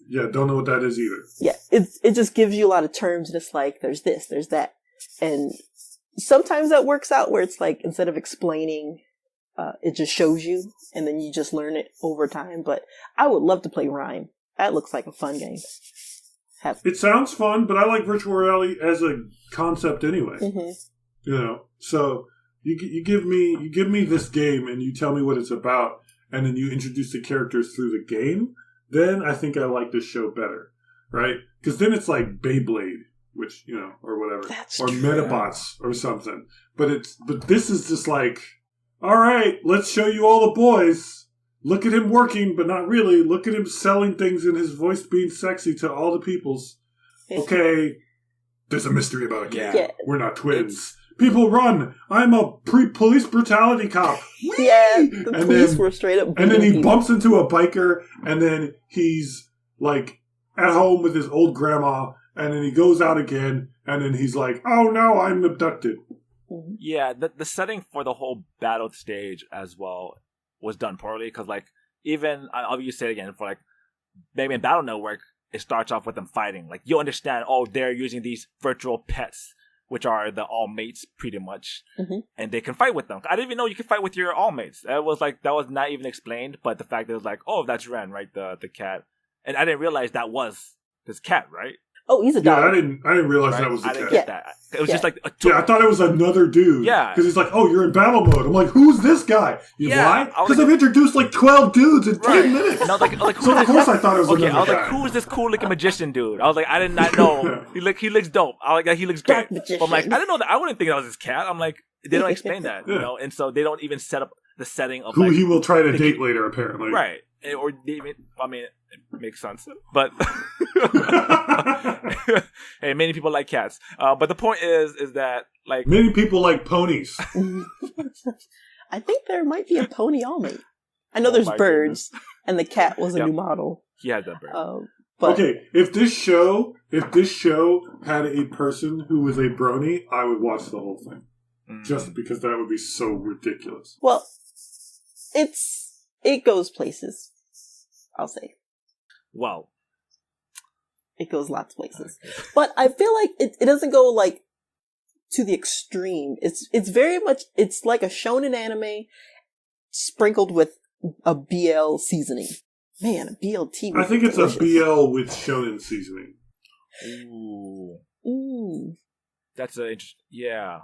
Yeah, don't know what that is either. Yeah, it just gives you a lot of terms and it's like, there's this, there's that. And sometimes that works out where it's like, instead of explaining, it just shows you and then you just learn it over time. But I would love to play Rhyme. That looks like a fun game. It sounds fun, but I like virtual reality as a concept anyway. Mm-hmm. You know, so you give me this game and you tell me what it's about, and then you introduce the characters through the game. Then I think I like this show better, right? Because then it's like Beyblade, which or whatever, or true. Metabots or something. But this is just like, all right, let's show you all the boys. Look at him working, but not really. Look at him selling things and his voice being sexy to all the peoples. Okay, there's a mystery about a game. Yeah. We're not twins. People run. I'm a police brutality cop. Yeah, the police were straight up. And then he bumps into a biker, and then he's like at home with his old grandma, and then he goes out again, and then he's like, "Oh no, I'm abducted." Yeah, the setting for the whole battle stage as well was done poorly, because like even I'll use it again for like maybe in Battle Network it starts off with them fighting. Like you understand, they're using these virtual pets, which are the all mates pretty much, and they can fight with them. I didn't even know you could fight with your all mates. It was like that was not even explained, but the fact that it was like, that's Ren, right, the cat, and I didn't realize that was this cat, right? Oh, he's a dog. Yeah, I didn't realize that was the cat. I didn't get that. It was just like I thought it was another dude. Yeah, because he's like, you're in battle mode. I'm like, who's this guy? Why? Because I've introduced like 12 dudes in 10 minutes. And I was like, so of course I thought it was another guy. I was like, who is this cool looking magician dude? I was like, I did not know. he looks dope. I was like, he looks great. But I'm like, I didn't know that. I wouldn't think that was his cat. I'm like, they don't explain that, and so they don't even set up the setting of who he will try to date later, apparently. Right. Or even, it makes sense. But hey, many people like cats. But the point is that like many people like ponies. I think there might be a pony all-mate. I know there's birds, and the cat was a new model. He had that bird. But okay, if this show had a person who was a brony, I would watch the whole thing. Just because that would be so ridiculous. Well, it goes places, I'll say. Well, it goes lots of places. Okay. But I feel like it doesn't go like to the extreme. It's very much, it's like a shonen anime sprinkled with a BL seasoning. Man, a BLT. I think it's delicious. A BL with shonen seasoning. Ooh. That's a interesting. Yeah.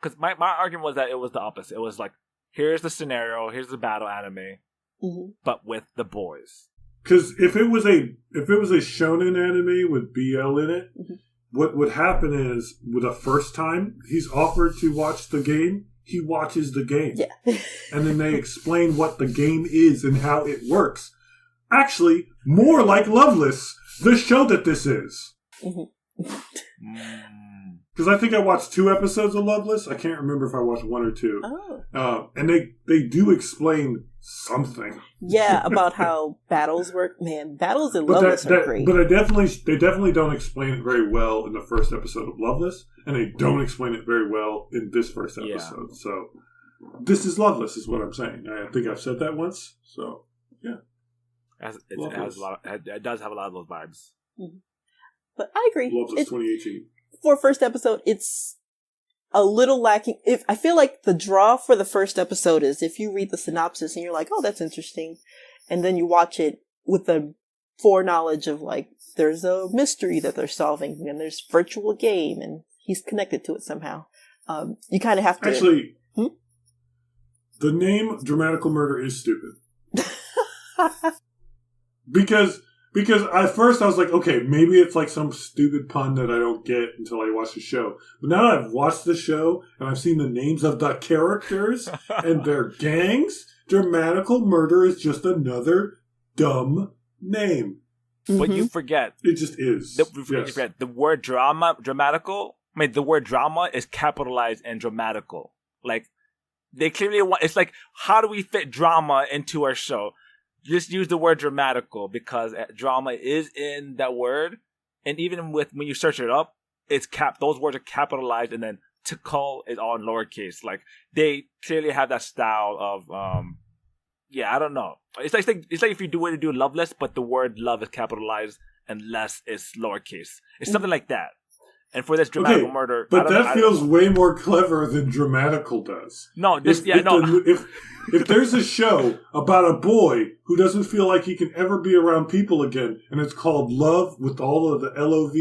Because my argument was that it was the opposite. It was like, here's the scenario, here's the battle anime, but with the boys. Because if it was a shonen anime with BL in it, what would happen is, with the first time he's offered to watch the game, he watches the game. Yeah. And then they explain what the game is and how it works. Actually, more like LOVEless, the show that this is. Because I think I watched 2 episodes of LOVEless. I can't remember if I watched 1 or 2. Oh. And they do explain something. Yeah, about how battles work. Man, battles in LOVEless are great. But they definitely don't explain it very well in the first episode of LOVEless, and they don't explain it very well in this first episode. Yeah. So this is LOVEless, is what I'm saying. I think I've said that once. So yeah, it does have a lot of those vibes. But I agree. LOVEless 2018. For first episode, it's a little lacking. I feel like the draw for the first episode is if you read the synopsis and you're like, oh, that's interesting. And then you watch it with the foreknowledge of like, there's a mystery that they're solving and there's virtual game and he's connected to it somehow. You kind of have to... Actually, The name Dramatical Murder is stupid. Because at first I was like, okay, maybe it's like some stupid pun that I don't get until I watch the show. But now that I've watched the show and I've seen the names of the characters and their gangs, Dramatical Murder is just another dumb name. But you forget. It just is. You forget the word dramatical. I mean, the word drama is capitalized and dramatical. Like, they clearly want, it's like, how do we fit drama into our show? Just use the word dramatical because drama is in that word. And even when you search it up, those words are capitalized, and then tickle is all in lowercase. Like, they clearly have that style of, I don't know. It's like if you do LOVEless, but the word love is capitalized and less is lowercase. It's something like that. And for this dramatical murder, but that feels way more clever than dramatical does. No, if there's a show about a boy who doesn't feel like he can ever be around people again, and it's called Love with all of the LOV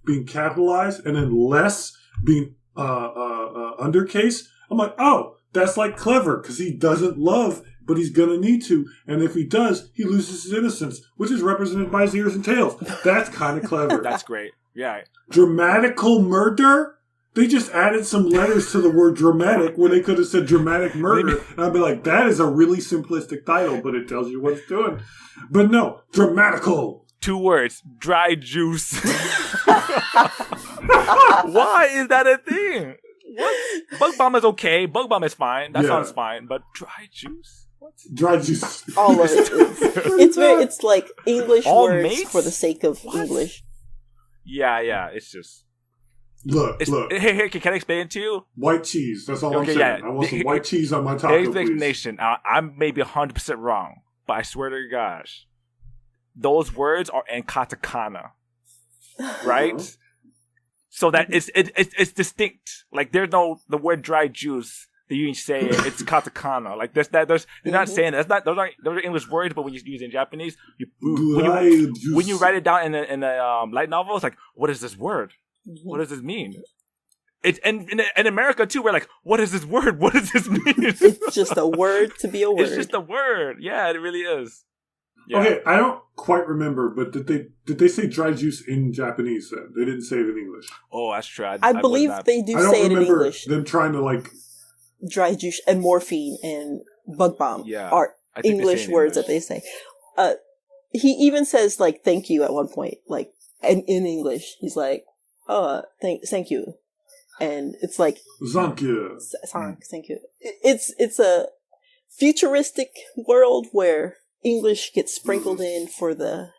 being capitalized and then less being undercase, I'm like, oh, that's like clever because he doesn't love, but he's gonna need to, and if he does, he loses his innocence, which is represented by his ears and tails. That's kind of clever. That's great. Yeah. Dramatical Murder? They just added some letters to the word dramatic when they could have said dramatic murder. And I'd be like, that is a really simplistic title, but it tells you what it's doing. But no, dramatical. 2 words. Dry juice. Why is that a thing? What? Bug bomb is okay. Bug bomb is fine. That sounds fine. But dry juice? What? Dry juice. All of it is. It's like English all words mates? For the sake of English. Yeah, it's just... Look. Hey, can I explain it to you? White cheese, that's all I'm saying. Yeah. I want some white cheese on my taco, Here's the explanation. I may be 100% wrong, but I swear to gosh, those words are in katakana, right? So that it's distinct. Like, there's the word dry juice that you say it's katakana. Like, they're not saying that. Those are English words, but when you use it in Japanese, when you write it down in a light novel, it's like, what is this word? What does this mean? It's in America too. We're like, what is this word? What does this mean? It's just a word to be a word. It's just a word. Yeah, it really is. Yeah. Okay, I don't quite remember, but did they say dry juice in Japanese then? They didn't say it in English. Oh, that's true. I believe they do say it in English. Them trying to like dry juice and morphine and bug bomb are English words that they say. He even says like thank you at one point, like in English. He's like, thank you, and it's like thank you. Thank you. It's a futuristic world where English gets sprinkled in for the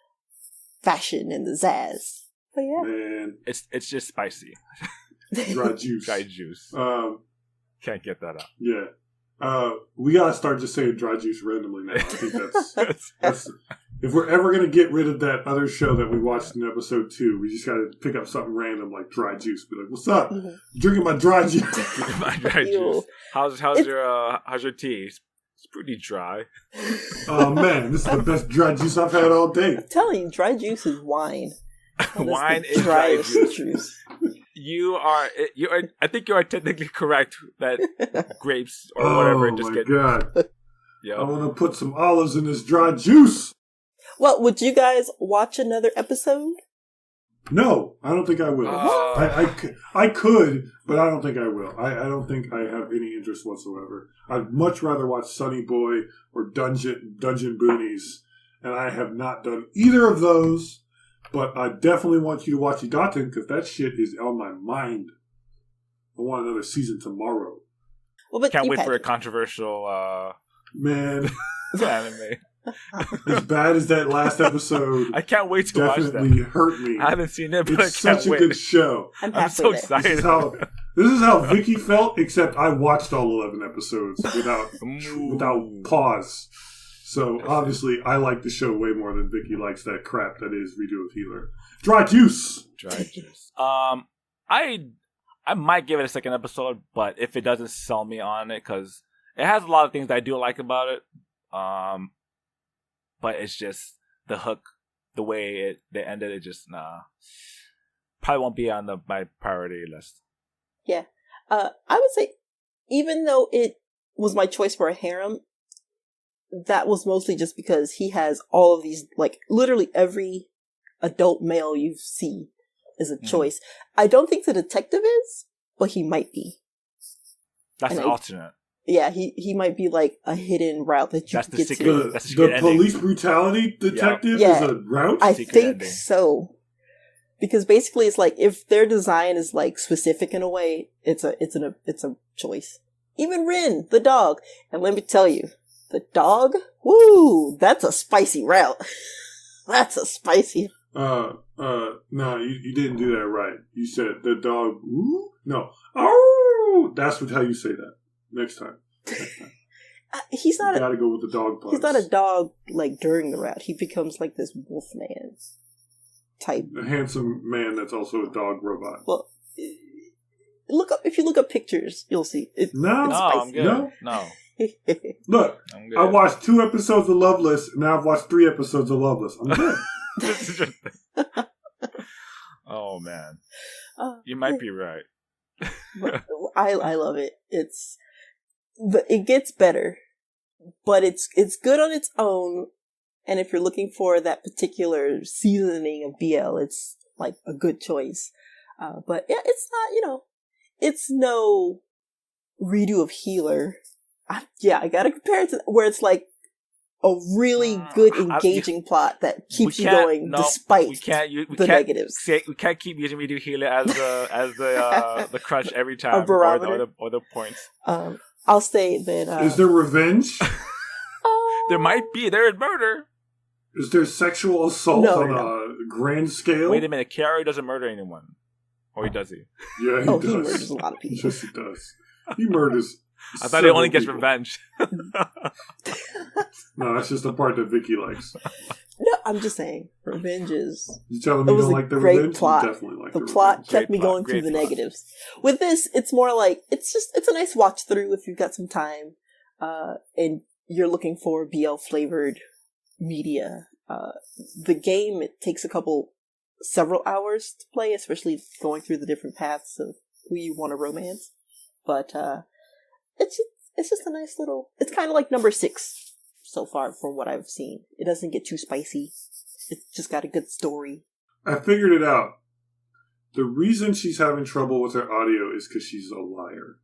fashion and the zazz. But yeah, man, it's just spicy. Dry juice. Dry juice. Can't get that out. Yeah. We gotta start just saying dry juice randomly now. I think that's if we're ever gonna get rid of that other show that we watched in episode 2, we just gotta pick up something random like dry juice. Be like, what's up? Mm-hmm. Drinking my dry juice. My dry juice. How's your tea? It's pretty dry. Oh man, this is the best dry juice I've had all day. I'm telling you, dry juice is wine. Wine is dry juice. I think you are technically correct that grapes or whatever just get. Oh my god! Yeah, I want to put some olives in this dry juice. Well, would you guys watch another episode? No, I don't think I will. I could, but I don't think I will. I don't think I have any interest whatsoever. I'd much rather watch Sunny Boy or Dungeon Boonies, and I have not done either of those. But I definitely want you to watch Idaten because that shit is on my mind. I want another season tomorrow. Well, but can't wait for a controversial man anime. As bad as that last episode, I can't wait to watch that. Definitely hurt me. I haven't seen it, but it's such a good show. I'm so excited. This is how Vicky felt, except I watched all 11 episodes without pause. So obviously, I like the show way more than Vicky likes that crap that is Redo of Healer. Dry juice. I might give it a second episode, but if it doesn't sell me on it, because it has a lot of things that I do like about it. But it's just the hook, the way they ended it. Just probably won't be on my priority list. Yeah, I would say even though it was my choice for a harem, that was mostly just because he has all of these, like, literally every adult male you see is a choice. I don't think the detective is, but he might be. That's an alternate. Yeah, he might be like a hidden route that you can get to. The police brutality detective is a route? I think so. Because basically it's like, if their design is like specific in a way, it's a choice. Even Rin, the dog. And let me tell you, the dog? Woo! That's a spicy route. That's a spicy. No, you didn't do that right. You said the dog, woo? No. Oh! That's how you say that. Next time. He's not you gotta go with the dog parts. He's not a dog, like, during the route. He becomes, like, this wolf man type. A handsome man that's also a dog robot. Well, if you look up pictures, you'll see. I'm good. No. Look, I watched 2 episodes of Loveless, and now I've watched 3 episodes of Loveless. I'm good. Oh, man. You might be right. I love it. It gets better, but it's good on its own. And if you're looking for that particular seasoning of BL, it's like a good choice. But yeah, it's not, it's no redo of Healer. I gotta compare it to where it's like a really good, engaging plot that keeps you going despite the negatives. We can't keep using redo Healer as the crutch every time, or the points. I'll say that. Is there revenge? There might be. There is murder. Is there sexual assault on a grand scale? Wait a minute. Kiara doesn't murder anyone. Or does he? Yeah, he does. He murders a lot of people. Yes, he does. He murders. I thought he only gets revenge. No, that's just the part that Vicky likes. No, I'm just saying. Revenge is... You telling me you don't like the revenge? Plot. You definitely like the plot kept me going through the negatives. With this, it's more like, it's a nice watch through if you've got some time, and you're looking for BL flavored media. The game, it takes several hours to play, especially going through the different paths of who you want to romance. But, it's just a nice little, it's kind of like number 6 so far from what I've seen. It doesn't get too spicy. It's just got a good story. I figured it out. The reason she's having trouble with her audio is because she's a liar.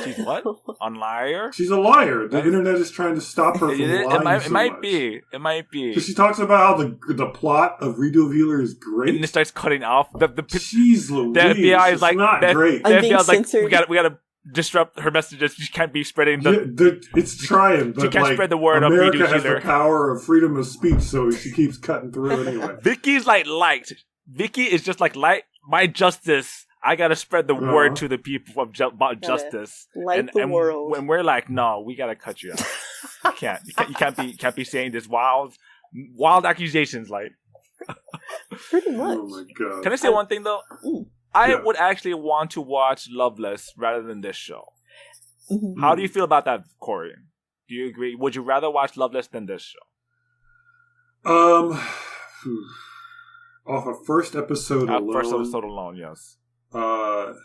She's what? A liar? She's a liar. The internet is trying to stop her from lying It might be. It might be. Because she talks about how the plot of Redo of Healer is great. And it starts cutting off. Jeez Louise. The FBI is like, not great. The FBI is like, we gotta disrupt her messages. She can't be spreading it's trying, but she can't spread the word America of Redo has Healer. The power of freedom of speech, so she keeps cutting through anyway. Vicky's like light. Vicky is just like light. My justice. I gotta spread the word to the people about justice. Light the world. When we're like, no, we gotta cut you out. You can't be saying this wild accusations. Like, pretty much. Oh my god! Can I say one thing though? I would actually want to watch Loveless rather than this show. Mm-hmm. How do you feel about that, Cori? Do you agree? Would you rather watch Loveless than this show? Off a first episode alone. First episode alone, yes. Let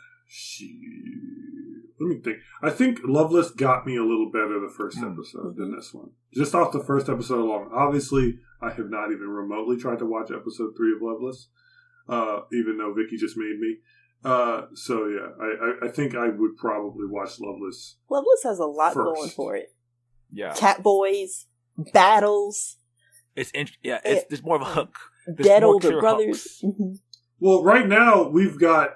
me think. I think Loveless got me a little better the first episode than this one. Just off the first episode alone. Obviously, I have not even remotely tried to watch episode 3 of Loveless, even though Vicky just made me. So yeah, I think I would probably watch Loveless. Loveless has a lot going for it. Yeah. Catboys, battles. There's more of a hook. Dead older brothers. Well, right now we've got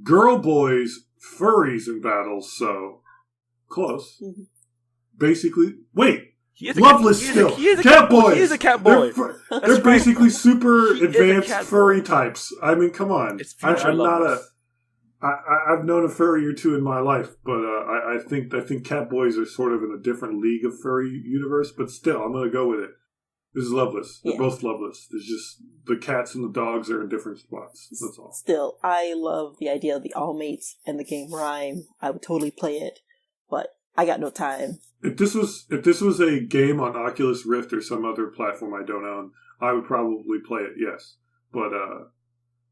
girl boys, furries in battles, so close. Mm-hmm. Basically, wait. Loveless still. Cat boys. He is a cat boy. They're basically super advanced furry types. I mean, come on. I'm not I've known a furry or two in my life, but I think cat boys are sort of in a different league of furry universe. But still, I'm going to go with it. This is Loveless. They're both Loveless. There's just the cats and the dogs are in different spots. That's all. Still, I love the idea of the all mates and the game Rhyme. I would totally play it, but I got no time. If this was a game on Oculus Rift or some other platform I don't own, I would probably play it. Yes, but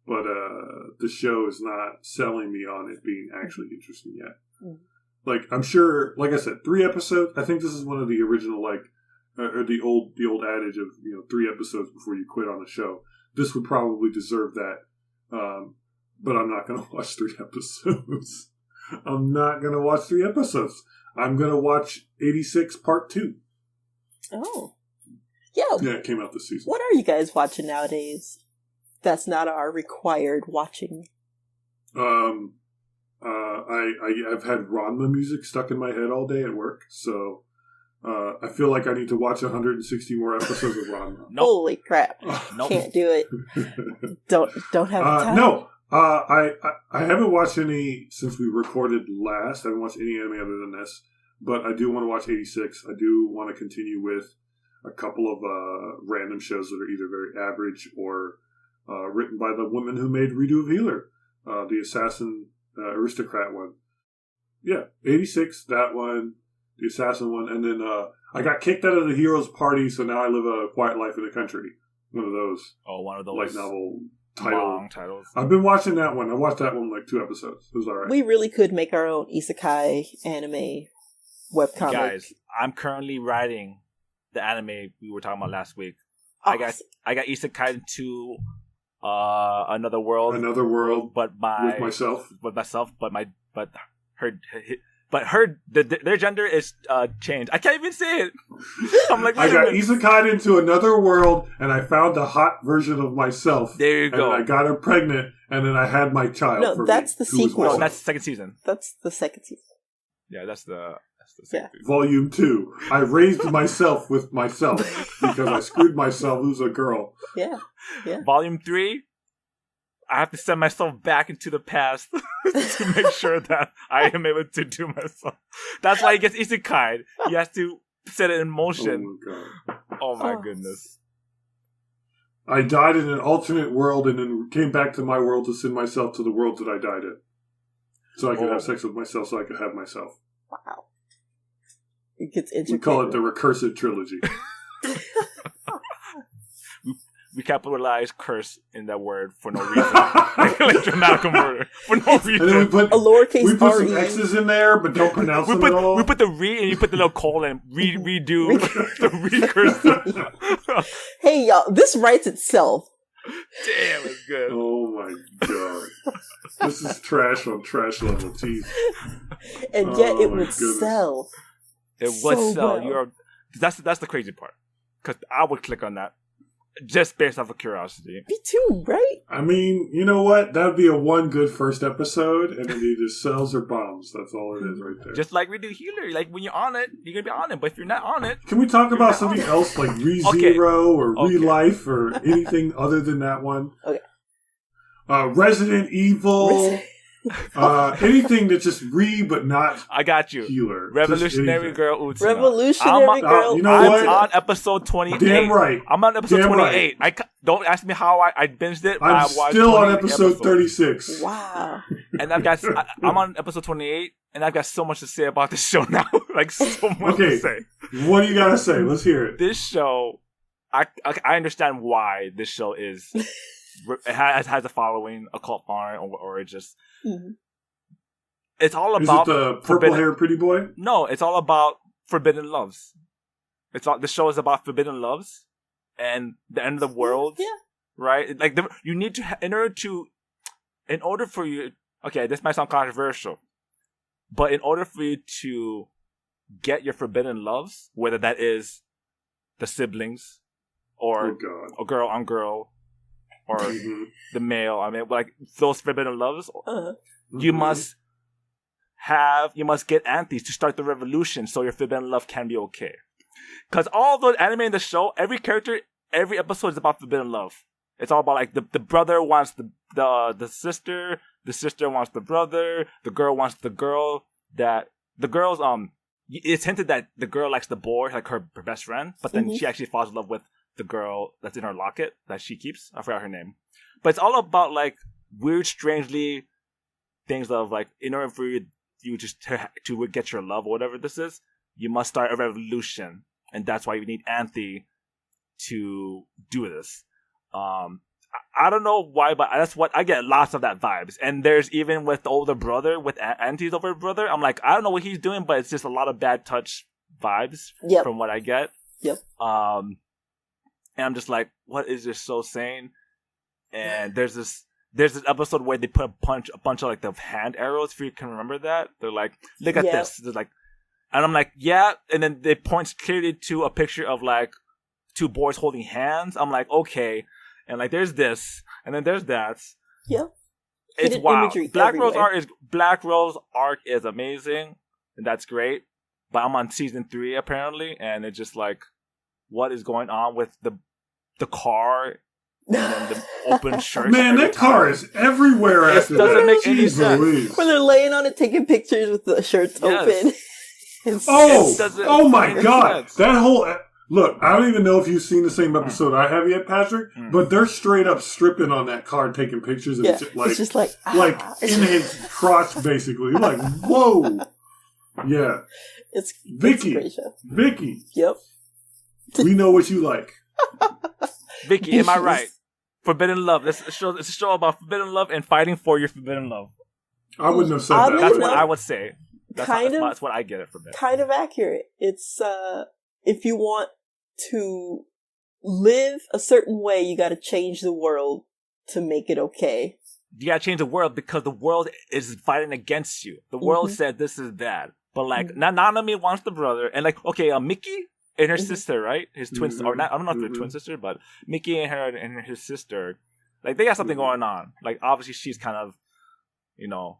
the show is not selling me on it being actually interesting yet. like, I'm sure, like I said, 3 episodes. I think this is one of the original, like, or the old adage of, 3 episodes before you quit on a show. This would probably deserve that. But I'm not going to watch 3 episodes. I'm not going to watch 3 episodes. I'm going to watch 86 Part 2. Oh. Yeah. Yeah, it came out this season. What are you guys watching nowadays? That's not our required watching. I've had Ranma music stuck in my head all day at work, so I feel like I need to watch 160 more episodes of Ranma. Nope. Holy crap! Nope. Can't do it. Don't have time. No, I haven't watched any since we recorded last. I haven't watched any anime other than this, but I do want to watch 86. I do want to continue with a couple of random shows that are either very average or written by the woman who made Redo of Healer, the assassin aristocrat one. Yeah, 86, that one, the assassin one, and then I got kicked out of the Heroes Party, so now I live a quiet life in the country. One of those. Oh, one of those light novel long titles. I've been watching that one. I watched that one like 2 episodes. It was alright. We really could make our own isekai anime webcomic. Guys, I'm currently writing the anime we were talking about last week. Awesome. I got isekai into another world, but with myself, their gender is changed. I can't even say it. I'm like, I got isekai into another world, and I found a hot version of myself. There you go. And I got her pregnant, and then I had my child. No, that's the sequel. No, that's the second season. That's the second season. Yeah, that's the second season. Volume 2. I raised myself with myself because I screwed myself. Who's a girl? Yeah. Volume 3. I have to send myself back into the past to make sure that I am able to do myself. That's why he gets isekai. He has to set it in motion. Oh my god. Oh my goodness. I died in an alternate world and then came back to my world to send myself to the world that I died in. So I could have sex with myself so I could have myself. Wow. It gets integrated. We call it the recursive trilogy. We capitalize curse in that word for no reason. like dramatical murder. For no reason. And then we put R-E. some X's in there, but don't pronounce them at all. We put the re and you put the little colon. Redo the recursive. Hey, y'all. This writes itself. Damn, it's good. Oh my god. This is trash on trash level. Jeez. And yet it would sell. It would so sell. well. That's the crazy part. Because I would click on that. Just based off of curiosity. Me too, right? I mean, you know what? That would be a one good first episode, and then either sells or bombs. That's all it is right there. Just like we do Healer. Like, when you're on it, you're going to be on it. But if you're not on it... Can we talk about something else, like ReZero or ReLife or anything other than that one? Okay. Resident Evil... anything that's just but not I got you. Healer. Revolutionary Girl Utsuna. Revolutionary Girl. You know what? I'm on episode 28. Damn right. I'm on episode 28. Right. Don't ask me how I binged it. I'm still on episode 36. Wow. And I'm on episode 28, and I've got so much to say about this show now. Like, so much to say. What do you got to say? Let's hear it. This show, I understand why this show is... It has a following, a cult following, or it just... Mm-hmm. It's all about... Is it the purple-haired pretty boy? No, it's all about forbidden loves. The show is about forbidden loves and the end of the world. Yeah. Right? Like, you need to... In order for you... Okay, this might sound controversial. But in order for you to get your forbidden loves, whether that is the siblings or a girl on girl... or the male, I mean, like those forbidden loves, you must get antis to start the revolution so your forbidden love can be okay. Because all those anime in the show, every episode is about forbidden love. It's all about like the brother wants the sister wants the brother, the girl wants the girl, it's hinted that the girl likes the boy, like her best friend, but then she actually falls in love with the girl that's in her locket that she keeps. I forgot her name. But it's all about like weird, strangely things of like, in order for you just to get your love or whatever this is, you must start a revolution. And that's why you need Anthe to do this. I don't know why, but that's what I get. Lots of that vibes. And there's even with the older brother, with Auntie's older brother. I'm like, I don't know what he's doing, but it's just a lot of bad touch vibes from what I get. Yep. And I'm just like, what is this so sane? And there's this episode where they put a bunch of like the hand arrows. If you can remember that, they're like, look at this. They're like, and I'm like, yeah. And then they point clearly to a picture of like two boys holding hands. I'm like, okay. And like, there's this, and then there's that. Yep. It's wild. Black Rose arc is amazing, and that's great. But I'm on season 3 apparently, and it's just like, what is going on with the car and then the open shirt? Man, that car is everywhere. It doesn't make any sense. When they're laying on it, taking pictures with the shirts open. Oh my God! That whole. Look, I don't even know if you've seen the same episode I have yet, Patrick, but they're straight up stripping on that car, taking pictures, and it's just like in his crotch, basically. You're like, whoa. Yeah. It's Vicky. It's a great show. Vicky. Yep. We know what you like. Vicky, am I right? Forbidden love. It's a show about forbidden love and fighting for your forbidden love. I wouldn't have said that. That's what I would say. That's what I get it from it. Kind of accurate. It's, if you want to live a certain way, you gotta change the world to make it okay. You gotta change the world because the world is fighting against you. The world said this is bad. But like, Nanami wants the brother, and like, okay, Mickey and her sister, right? His twin, or not, I don't know if they're twin sister, but Mickey and her and his sister, like, they got something going on. Like, obviously she's kind of, you know,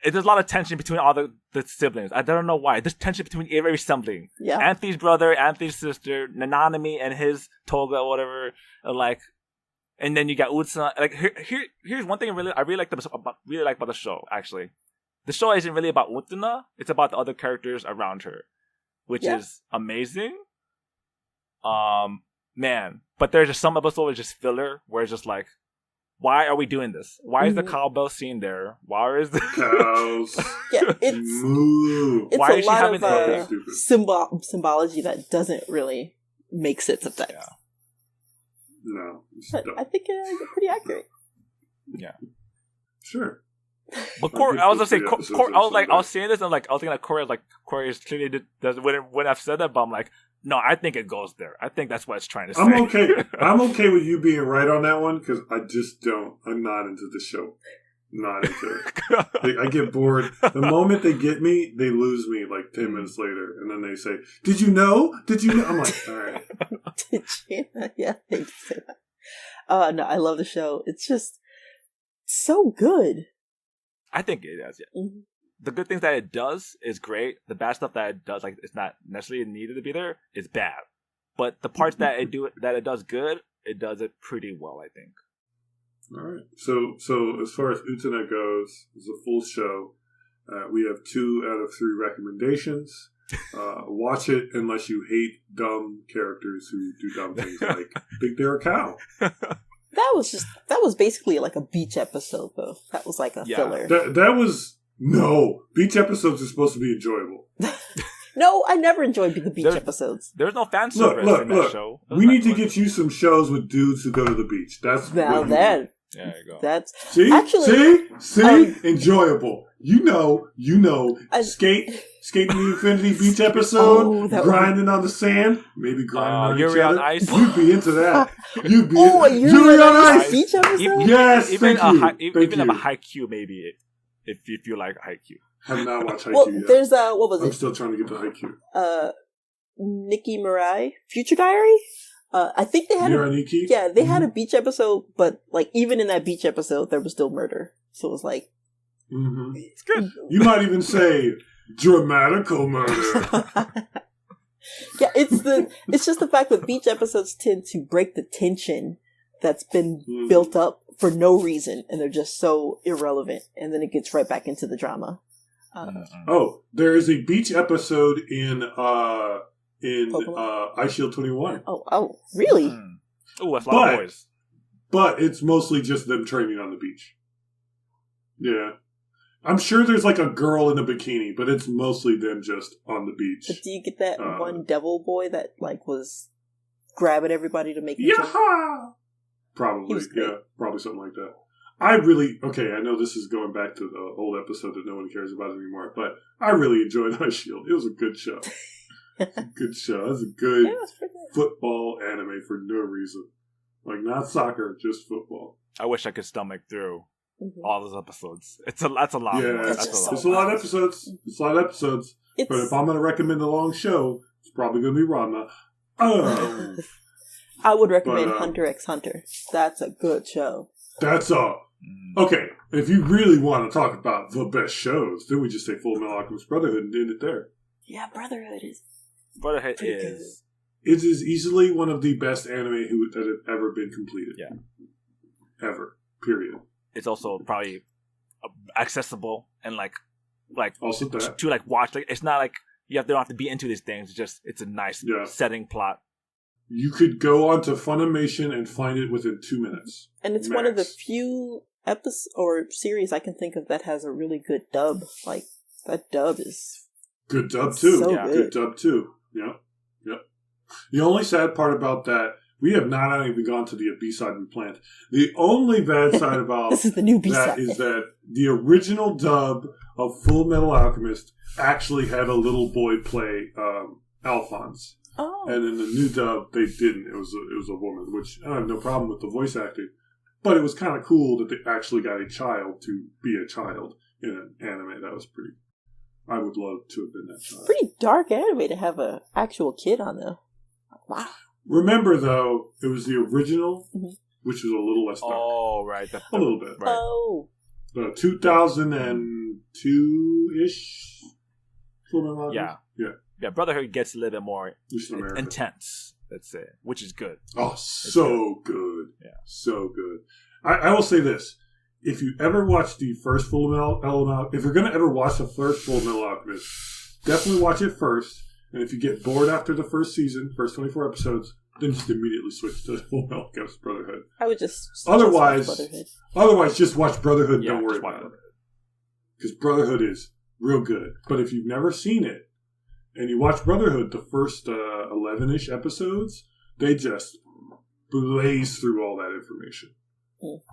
there's a lot of tension between all the siblings. I don't know why. There's tension between every sibling. Yeah. Anthony's brother, Anthony's sister, Nanami and his Toga, or whatever. Like, and then you got Utsa. Like, here's one thing I really like about the show. Actually, the show isn't really about Utana. It's about the other characters around her, which is amazing. Man, but there's just some episodes that's just filler where it's just like, why are we doing this? Why is the cowbell scene there? Why is the cows? It's why a is she lot having of symbology that doesn't really make sense of that. Yeah. No, but I think it's pretty accurate. Yeah, sure. But Cori, I was gonna say, I was saying this, and like, I was thinking like Cori is clearly when I've said that, but I'm like, no, I think it goes there. I think that's what it's trying to say. I'm okay with you being right on that one because I'm not into the show. Not into it. I get bored. The moment they get me, they lose me like 10 minutes later. And then they say, did you know? Did you know? I'm like, all right. Did you know? Yeah, they say that. No, I love the show. It's just so good. I think it is, yeah. Mm-hmm. The good things that it does is great. The bad stuff that it does, like, it's not necessarily needed to be there, is bad. But the parts that it does good, it does it pretty well, I think. All right. So as far as Utana goes, it's a full show. We have 2 out of 3 recommendations. Watch it unless you hate dumb characters who do dumb things like think they're a cow. That was basically like a beach episode, though. That was like a filler. That was... No, beach episodes are supposed to be enjoyable. No, I never enjoyed the beach episodes. There's no fan service in that show. We need to get you some shows with dudes who go to the beach. That's now that. There you go. That's see, enjoyable. You know, skating the Infinity Beach episode, grinding on the sand, maybe grinding on each other. Ice. You'd be into that. You'd be Yuri on Ice beach episode. Yes, even a Haikyuu maybe. If you like Haikyuu. Have not watched Haikyuu yet. There's what was it? I'm still trying to get to Haikyuu. Nikki Mirai, Future Diary. I think they had they had a beach episode, but like even in that beach episode, there was still murder. So it was like, it's good. You might even say dramatical murder. Yeah, it's just the fact that beach episodes tend to break the tension that's been built up for no reason, and they're just so irrelevant, and then it gets right back into the drama. There is a beach episode in Ice Shield 21. Oh, really? Oh, that's a lot of boys. But it's mostly just them training on the beach. Yeah. I'm sure there's like a girl in a bikini, but it's mostly them just on the beach. But do you get that one devil boy that like was grabbing everybody to make them yeah! Probably, yeah. Probably something like that. I know this is going back to the old episode that no one cares about anymore, but I really enjoyed Ice Shield. It was a good show. It was a good football anime for no reason. Like, not soccer, just football. I wish I could stomach through all those episodes. That's a lot. Yeah, it's a lot of episodes. But if I'm going to recommend a long show, it's probably going to be Ranma. Oh. I would recommend Hunter x Hunter. That's a good show. That's okay. If you really want to talk about the best shows, then we just say Full Metal Alchemist Brotherhood and end it there. Yeah, Brotherhood is. It is easily one of the best anime that have ever been completed. Yeah. Ever. Period. It's also probably accessible and like also that. to like watch. Like, it's not like they don't have to be into these things. It's a nice setting plot. You could go onto Funimation and find it within 2 minutes. And it's one of the few episodes or series I can think of that has a really good dub. Like, that dub is... Good dub, too. So good. Good dub, too. Yep. The only sad part about that, we have not even gone to the B-side we planned. The only bad side about this is the new B-side. That is that the original dub of Full Metal Alchemist actually had a little boy play Alphonse. Oh. And in the new dub, they didn't. It was a woman, which I have no problem with the voice acting. But it was kind of cool that they actually got a child to be a child in an anime. That was pretty... I would love to have been that child. Pretty dark anime to have an actual kid on there. Wow. Remember, though, it was the original, which was a little less dark. Oh, right. A little bit. Right. Oh. 2002-ish? Yeah. Yeah, Brotherhood gets a little bit more intense, let's say, which is good. Oh, so good. Yeah. So good. I will say this. If you ever watch the first Full Metal Alchemist, if you're going to ever watch the first Full Metal Alchemist, definitely watch it first. And if you get bored after the first season, first 24 episodes, then just immediately switch to Full Metal Alchemist Brotherhood. I would just otherwise just watch Brotherhood. Don't worry about it. Because Brotherhood is real good. But if you've never seen it, and you watch Brotherhood, the first 11-ish episodes, they just blaze through all that information.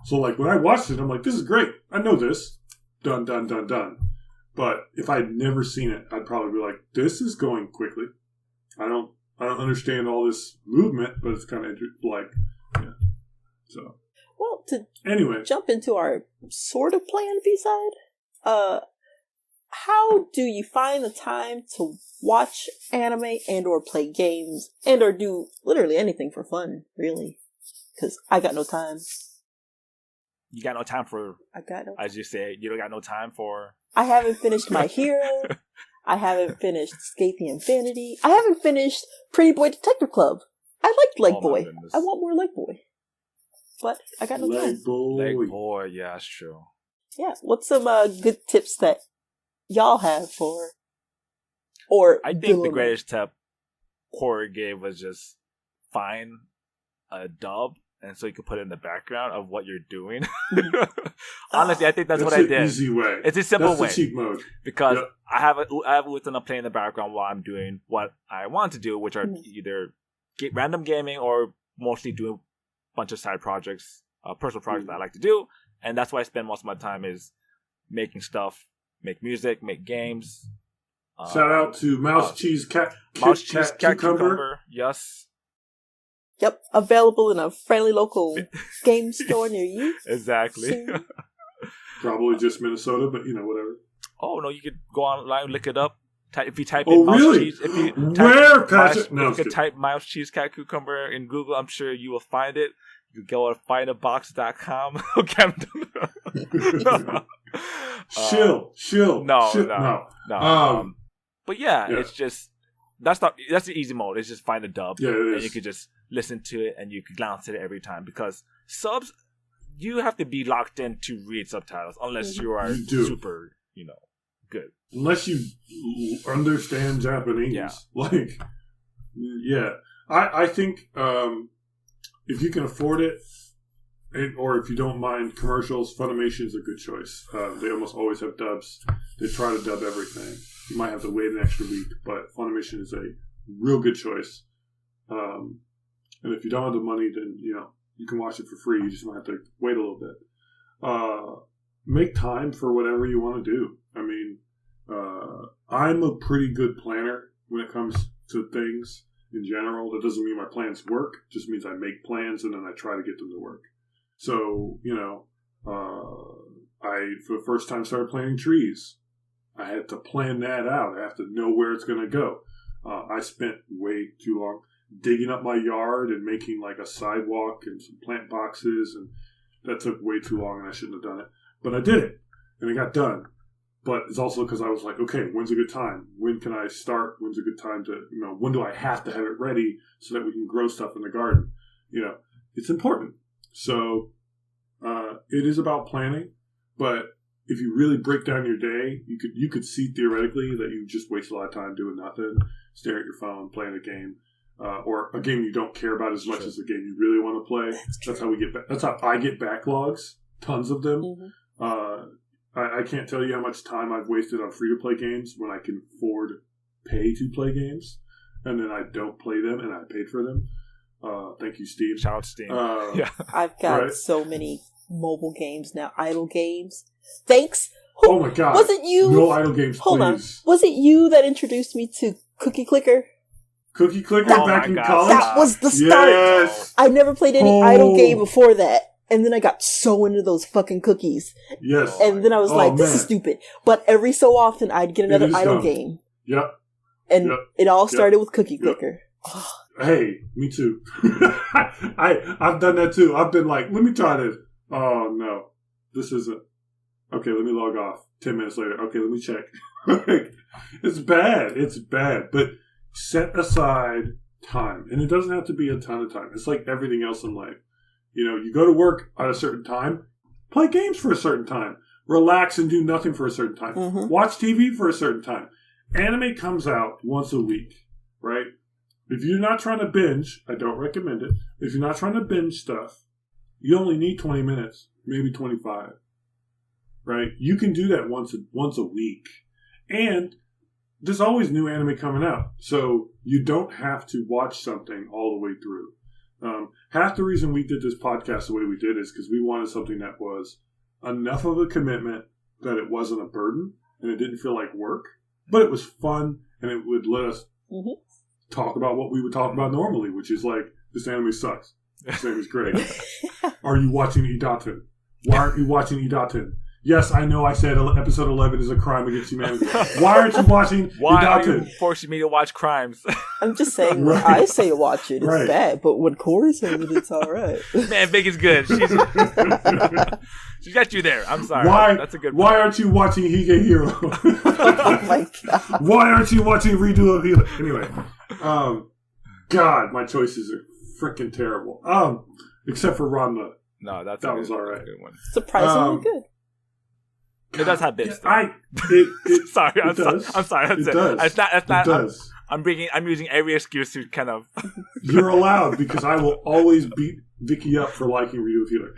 So, like, when I watched it, I'm like, this is great. I know this. Done, done, done, done. But if I'd never seen it, I'd probably be like, this is going quickly. I don't understand all this movement, but it's kind of like, yeah. So. Well, anyway, jump into our sort of planned B-side. How do you find the time to watch anime and or play games and or do literally anything for fun, really? Because I got no time. You got no time for... I got no... As you say, you don't got no time for... I haven't finished My Hero. I haven't finished Escape the Infinity. I haven't finished Pretty Boy Detective Club. I liked Leg Boy. I want more Leg Boy. But I got no time. Leg Boy, yeah, that's true. Yeah, what's some good tips that y'all have for... Or I think the greatest tip Cori gave was just find a dub, and so you can put it in the background of what you're doing. Honestly, I think that's what I did. Easy way. It's a simple way. That's the cheat mode. Because I have Ouran playing in the background while I'm doing what I want to do, which are either random gaming or mostly doing a bunch of side projects, personal projects that I like to do. And that's why I spend most of my time is making stuff, make music, make games. Shout out to Mouse Cheese Cat Cucumber. Yes. Yep, available in a friendly local game store near you. Exactly. Probably just Minnesota, but whatever. Oh no, you could go online, look it up. If you type in mouse really? Cheese, if you type mouse cheese cat cucumber in Google, I'm sure you will find it. You go to findabox.com. Okay, Chill. No. But yeah, it's just that's the easy mode. It's just find a dub, and you can just listen to it, and you can glance at it every time, because subs, you have to be locked in to read subtitles unless you are super, good. Unless you understand Japanese, I think if you can afford it, or if you don't mind commercials, Funimation is a good choice. They almost always have dubs. They try to dub everything. You might have to wait an extra week, but Funimation is a real good choice. And if you don't have the money, then you You can watch it for free. You just might have to wait a little bit. Make time for whatever you want to do. I mean, I'm a pretty good planner when it comes to things in general. That doesn't mean my plans work. It just means I make plans and then I try to get them to work. So, I, for the first time, started planting trees. I had to plan that out. I have to know where it's going to go. I spent way too long digging up my yard and making like a sidewalk and some plant boxes, and that took way too long and I shouldn't have done it. But I did it, and it got done. But it's also because I was like, okay, when's a good time? When can I start? When's a good time to, when do I have to have it ready so that we can grow stuff in the garden? It's important. So it is about planning, but if you really break down your day, you could see theoretically that you just waste a lot of time doing nothing, staring at your phone, playing a game, or a game you don't care about as much as the game you really want to play. That's how we get. That's how I get backlogs, tons of them. Mm-hmm. I can't tell you how much time I've wasted on free-to-play games when I can afford pay-to-play games, and then I don't play them, and I paid for them. Thank you, Steam. Shout out Steam. Yeah. I've got so many mobile games now, idle games. Thanks. Oh my god. Was it you? No idle games, Hold please. on. Was it you that introduced me to Cookie Clicker? Cookie Clicker back in college? That was the start. Yes. I never played any idle game before that. And then I got so into those fucking cookies. Yes. And then I was like, this is stupid. But every so often, I'd get another idle game. Yep. And it all started with Cookie Clicker. Yep. Hey, me too. I've done that too. I've been like, let me try this. Oh, no. This isn't. Okay, let me log off. 10 minutes later. Okay, let me check. It's bad. It's bad. But set aside time. And it doesn't have to be a ton of time. It's like everything else in life. You go to work at a certain time, play games for a certain time, relax and do nothing for a certain time, watch TV for a certain time. Anime comes out once a week, right? If you're not trying to binge, I don't recommend it. If you're not trying to binge stuff, you only need 20 minutes, maybe 25, right? You can do that once a week. And there's always new anime coming out, so you don't have to watch something all the way through. Half the reason we did this podcast the way we did is because we wanted something that was enough of a commitment that it wasn't a burden and it didn't feel like work, but it was fun and it would let us talk about what we would talk about normally, which is like, this anime sucks. This anime is great. Are you watching Idaten? Why aren't you watching Idaten? Yes, I know I said episode 11 is a crime against humanity. Why aren't you watching Why Idaten? are you forcing me to watch crimes? I'm just saying, when I say to watch it, it's bad. But when Cori says it, it's all right. Man, Vicky's good. She's got you there. I'm sorry. That's a good point. Why aren't you watching Hige Hero? Oh my god. Why aren't you watching Redo of Hero? Anyway. God, my choices are freaking terrible. Except for Ranma. No, that was all right. Good one. Surprisingly good. It does have bits. Sorry, I'm sorry. That's it. Does. That's not. It does. I'm using every excuse to kind of. You're allowed because I will always beat Vicky up for liking Redo of Healer.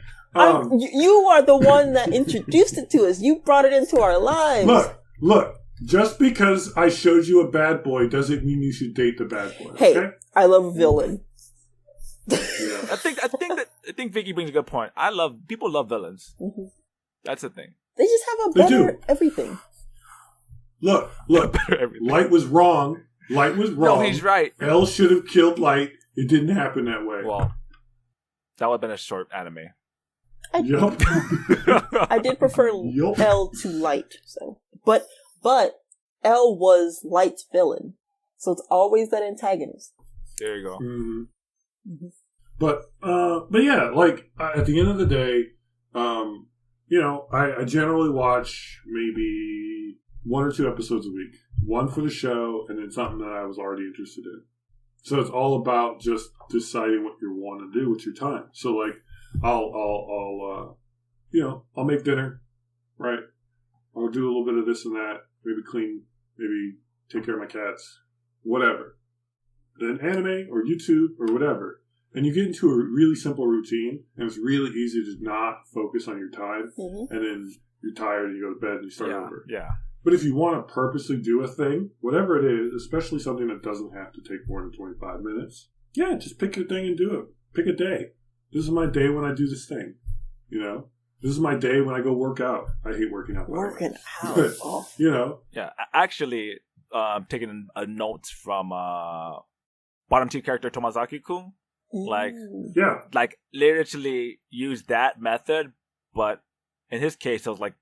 You are the one that introduced it to us. You brought it into our lives. Look. Just because I showed you a bad boy doesn't mean you should date the bad boy. Hey, okay? I love a villain. Yeah. I think Vicky brings a good point. People love villains. Mm-hmm. That's the thing. They just have a better everything. Look. Light was wrong. No, he's right. L should have killed Light. It didn't happen that way. Well, that would have been a short anime. I did prefer L to Light. So, but L was Light's villain, so it's always that antagonist. There you go. Mm-hmm. Mm-hmm. But yeah, like at the end of the day, I generally watch maybe 1 or 2 episodes a week. One for the show, and then something that I was already interested in. So it's all about just deciding what you want to do with your time. So like, I'll make dinner, right? I'll do a little bit of this and that, maybe clean, maybe take care of my cats, whatever. Then anime or YouTube or whatever. And you get into a really simple routine, and it's really easy to not focus on your time, and then you're tired and you go to bed and you start over. Yeah. But if you want to purposely do a thing, whatever it is, especially something that doesn't have to take more than 25 minutes, just pick your thing and do it. Pick a day. This is my day when I do this thing. You know? This is my day when I go work out. I hate working out. Working out. Oh. You know? Yeah, actually, taking a note from bottom tier character Tomazaki-kun. Like, like literally use that method, but in his case, it was like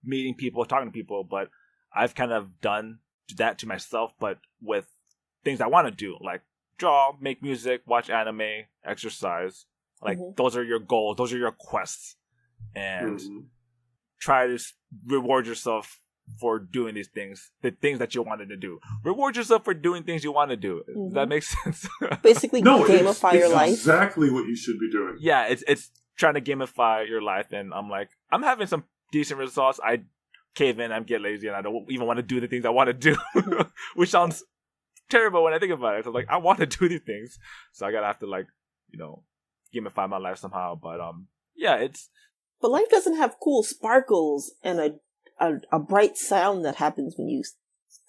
meeting people, talking to people. But I've kind of done that to myself, but with things I want to do, like draw, make music, watch anime, exercise. Like those are your goals, those are your quests, and try to reward yourself for doing these things, the things that you wanted to do. Reward yourself for doing things you want to do. Does that make sense? Basically, gamify your life. Exactly what you should be doing. Yeah, it's trying to gamify your life, and I'm like, I'm having some decent results. I cave in, I get lazy, and I don't even want to do the things I want to do, which sounds terrible when I think about it. So I'm like, I want to do these things, so I gotta have to like, you know, gamify my life somehow. But yeah, it's. But life doesn't have cool sparkles and a bright sound that happens when you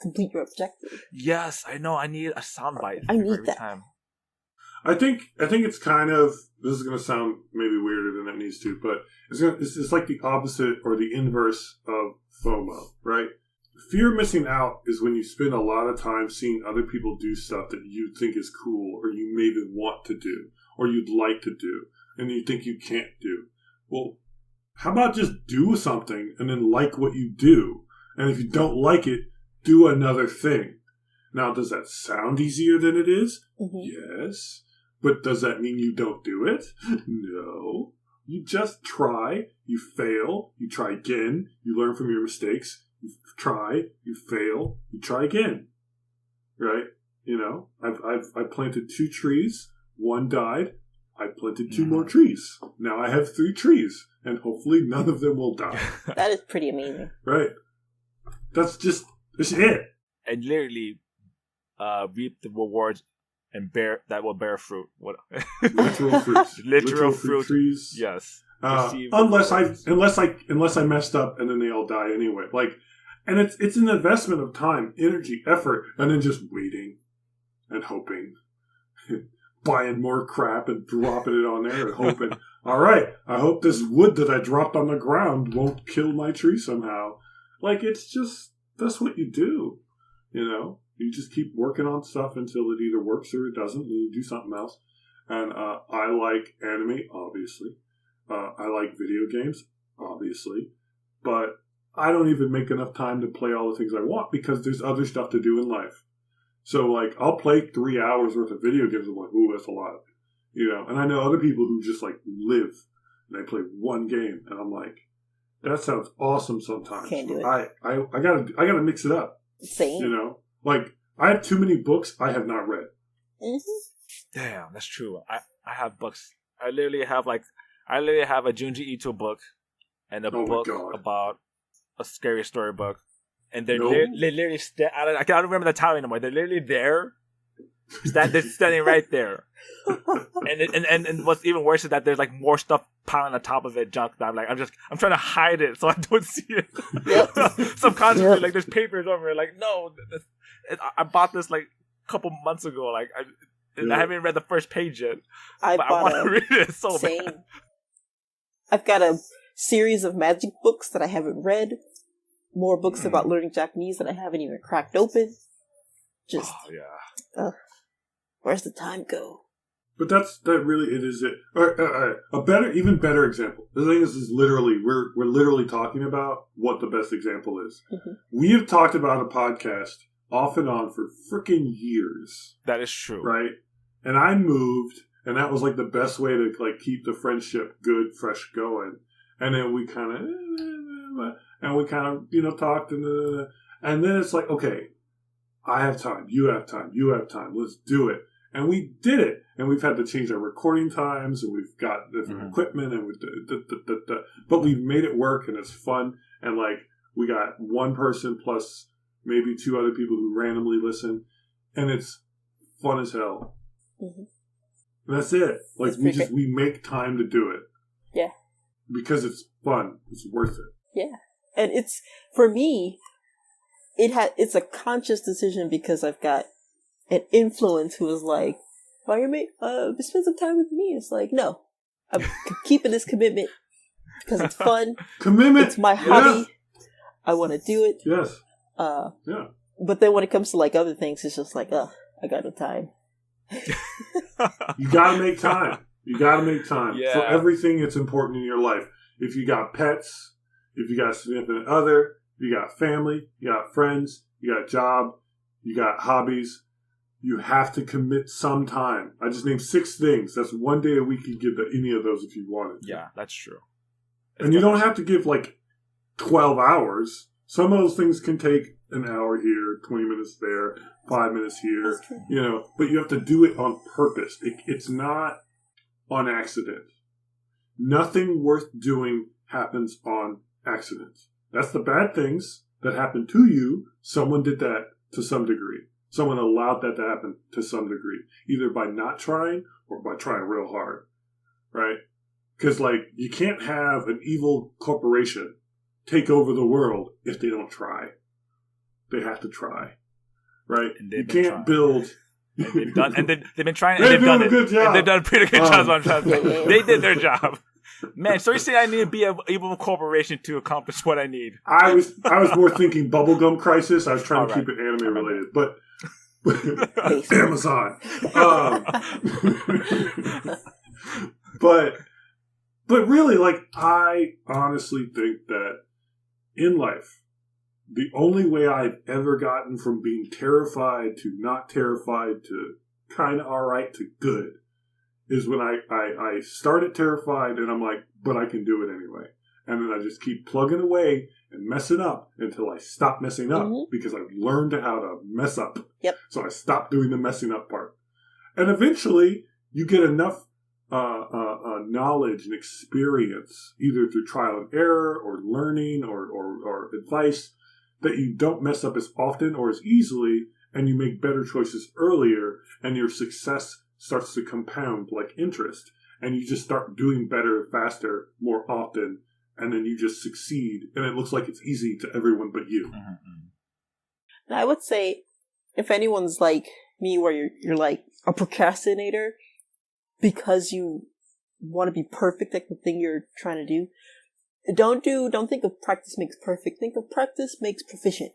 complete your objective. Yes, I know. I need a soundbite. I need every that. Time. I think it's kind of, this is going to sound maybe weirder than it needs to, but it's like the opposite or the inverse of FOMO, right? Fear of missing out is when you spend a lot of time seeing other people do stuff that you think is cool, or you maybe want to do, or you'd like to do, and you think you can't do. Well, how about just do something and then like what you do? And if you don't like it, do another thing. Now, does that sound easier than it is? Yes. But does that mean you don't do it? No. You just try, you fail, you try again, you learn from your mistakes, you try, you fail, you try again. Right? You know, I've planted 2 trees, 1 died, I planted 2 more trees. Now I have 3 trees, and hopefully none of them will die. That is pretty amazing. Right. That's it. And literally reap the rewards and that will bear fruit. What? Literal fruits. Literal fruit trees. Yes. Unless I messed up and then they all die anyway. Like, and it's an investment of time, energy, effort, and then just waiting and hoping. Buying more crap and dropping it on there and hoping, all right, I hope this wood that I dropped on the ground won't kill my tree somehow. Like, it's just, that's what you do, you know? You just keep working on stuff until it either works or it doesn't, and you do something else. And I like anime, obviously. I like video games, obviously. But I don't even make enough time to play all the things I want because there's other stuff to do in life. So, like, I'll play 3 hours worth of video games. I'm like, ooh, that's a lot. You know, and I know other people who just, like, live and they play 1 game. And I'm like, that sounds awesome sometimes. Can't do it. I gotta mix it up. Same. You know? Like, I have too many books I have not read. Damn, that's true. I have books. I literally have a Junji Ito book and a book about a scary storybook. And they're literally I can't remember the title anymore. They're literally there. They're standing right there. And what's even worse is that there's like more stuff piling on top of it, junk that I'm trying to hide it so I don't see it. Subconsciously, like there's papers over it. Like, no, I bought this like a couple months ago. Like I haven't even read the first page yet. I want to read it so bad. I've got a series of magic books that I haven't read. More books about learning Japanese that I haven't even cracked open. Just, where's the time go? But that really it is it. Even better example. The thing is literally we're literally talking about what the best example is. We have talked about a podcast off and on for freaking years. That is true, right? And I moved, and that was like the best way to like keep the friendship good, fresh going. And then we kind of, you know, talked, and then it's like, okay, I have time, you have time, let's do it. And we did it, and we've had to change our recording times, and we've got different equipment, and but we've made it work, and it's fun, and like, we got 1 person plus maybe 2 other people who randomly listen, and it's fun as hell. And that's it. Like, we make time to do it. Yeah. Because it's fun. It's worth it. Yeah. And it's, for me, it's a conscious decision because I've got an influence who is like, why you spend some time with me? It's like, no, I'm keeping this commitment because it's fun. Commitment. It's my hobby. I want to do it. Yes. Yeah. But then when it comes to like other things, it's just like, I got no time. You gotta make time. You gotta make time for Yeah. everything that's important in your life. If you got pets, if you got a significant other, if you got family, you got friends, you got a job, you got hobbies, you have to commit some time. I just named 6 things. That's one day a week you give to any of those if you wanted. Yeah, that's true. And you don't have to give like 12 hours. Some of those things can take an hour here, 20 minutes there, 5 minutes here, you know, but you have to do it on purpose. It's not on accident. Nothing worth doing happens on accident. That's the bad things that happen to you. Someone did that to some degree. Someone allowed that to happen to some degree, either by not trying or by trying real hard, right? Because, like, you can't have an evil corporation take over the world if they don't try. They have to try, right? You can't build. They've been trying, and they've done a it. good job. And they've done a pretty good job. On they did their job. Man, so you're saying I need to be an evil corporation to accomplish what I need? I was more thinking bubblegum crisis. I was trying to keep it anime related, but Amazon. But really, like, I honestly think that in life, the only way I've ever gotten from being terrified to not terrified to kind of all right to good is when I started terrified and I'm like, but I can do it anyway. And then I just keep plugging away and messing up until I stop messing up because I've learned how to mess up. Yep. So I stopped doing the messing up part. And eventually you get enough knowledge and experience, either through trial and error or learning or advice, that you don't mess up as often or as easily, and you make better choices earlier, and your success starts to compound like interest, and you just start doing better, faster, more often, and then you just succeed, and it looks like it's easy to everyone but you. And I would say, if anyone's like me, where you're like a procrastinator because you want to be perfect at the thing you're trying to do, don't think of practice makes perfect. Think of practice makes proficient.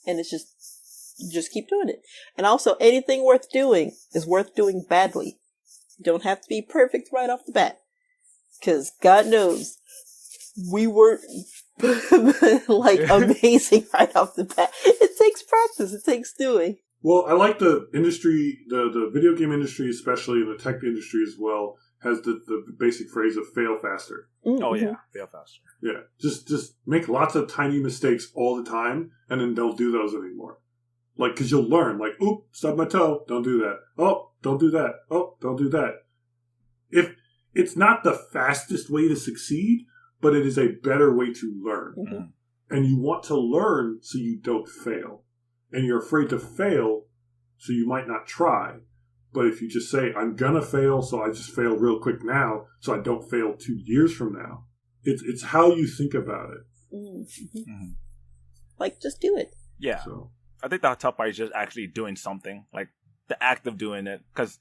And it's just keep doing it. And also, anything worth doing is worth doing badly. You don't have to be perfect right off the bat. Because God knows, we weren't like amazing right off the bat. It takes practice. It takes doing. Well, I like the industry, the video game industry, especially, and the tech industry as well, has the basic phrase of fail faster. Mm-hmm. Oh, yeah. Fail faster. Yeah. Just make lots of tiny mistakes all the time, and then don't do those anymore. Like, because you'll learn. Like, oop, stub my toe. Don't do that. Oh, don't do that. Oh, don't do that. If it's not the fastest way to succeed, but it is a better way to learn. Mm-hmm. And you want to learn so you don't fail. And you're afraid to fail, so you might not try. But if you just say, I'm going to fail, so I just fail real quick now, so I don't fail 2 years from now. It's how you think about it. Mm-hmm. Like, just do it. Yeah. So. I think the tough part is just actually doing something. Like, the act of doing it. Because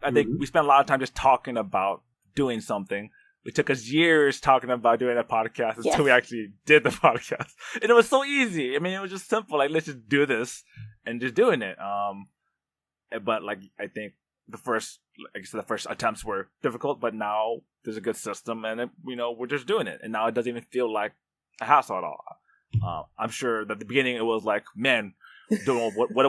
I think we spent a lot of time just talking about doing something. It took us years talking about doing a podcast until we actually did the podcast. And it was so easy. I mean, it was just simple. Like, let's just do this and just doing it. But like, I think the first attempts were difficult, but now there's a good system, and we're just doing it. And now it doesn't even feel like a hassle at all. I'm sure that at the beginning it was like, man, what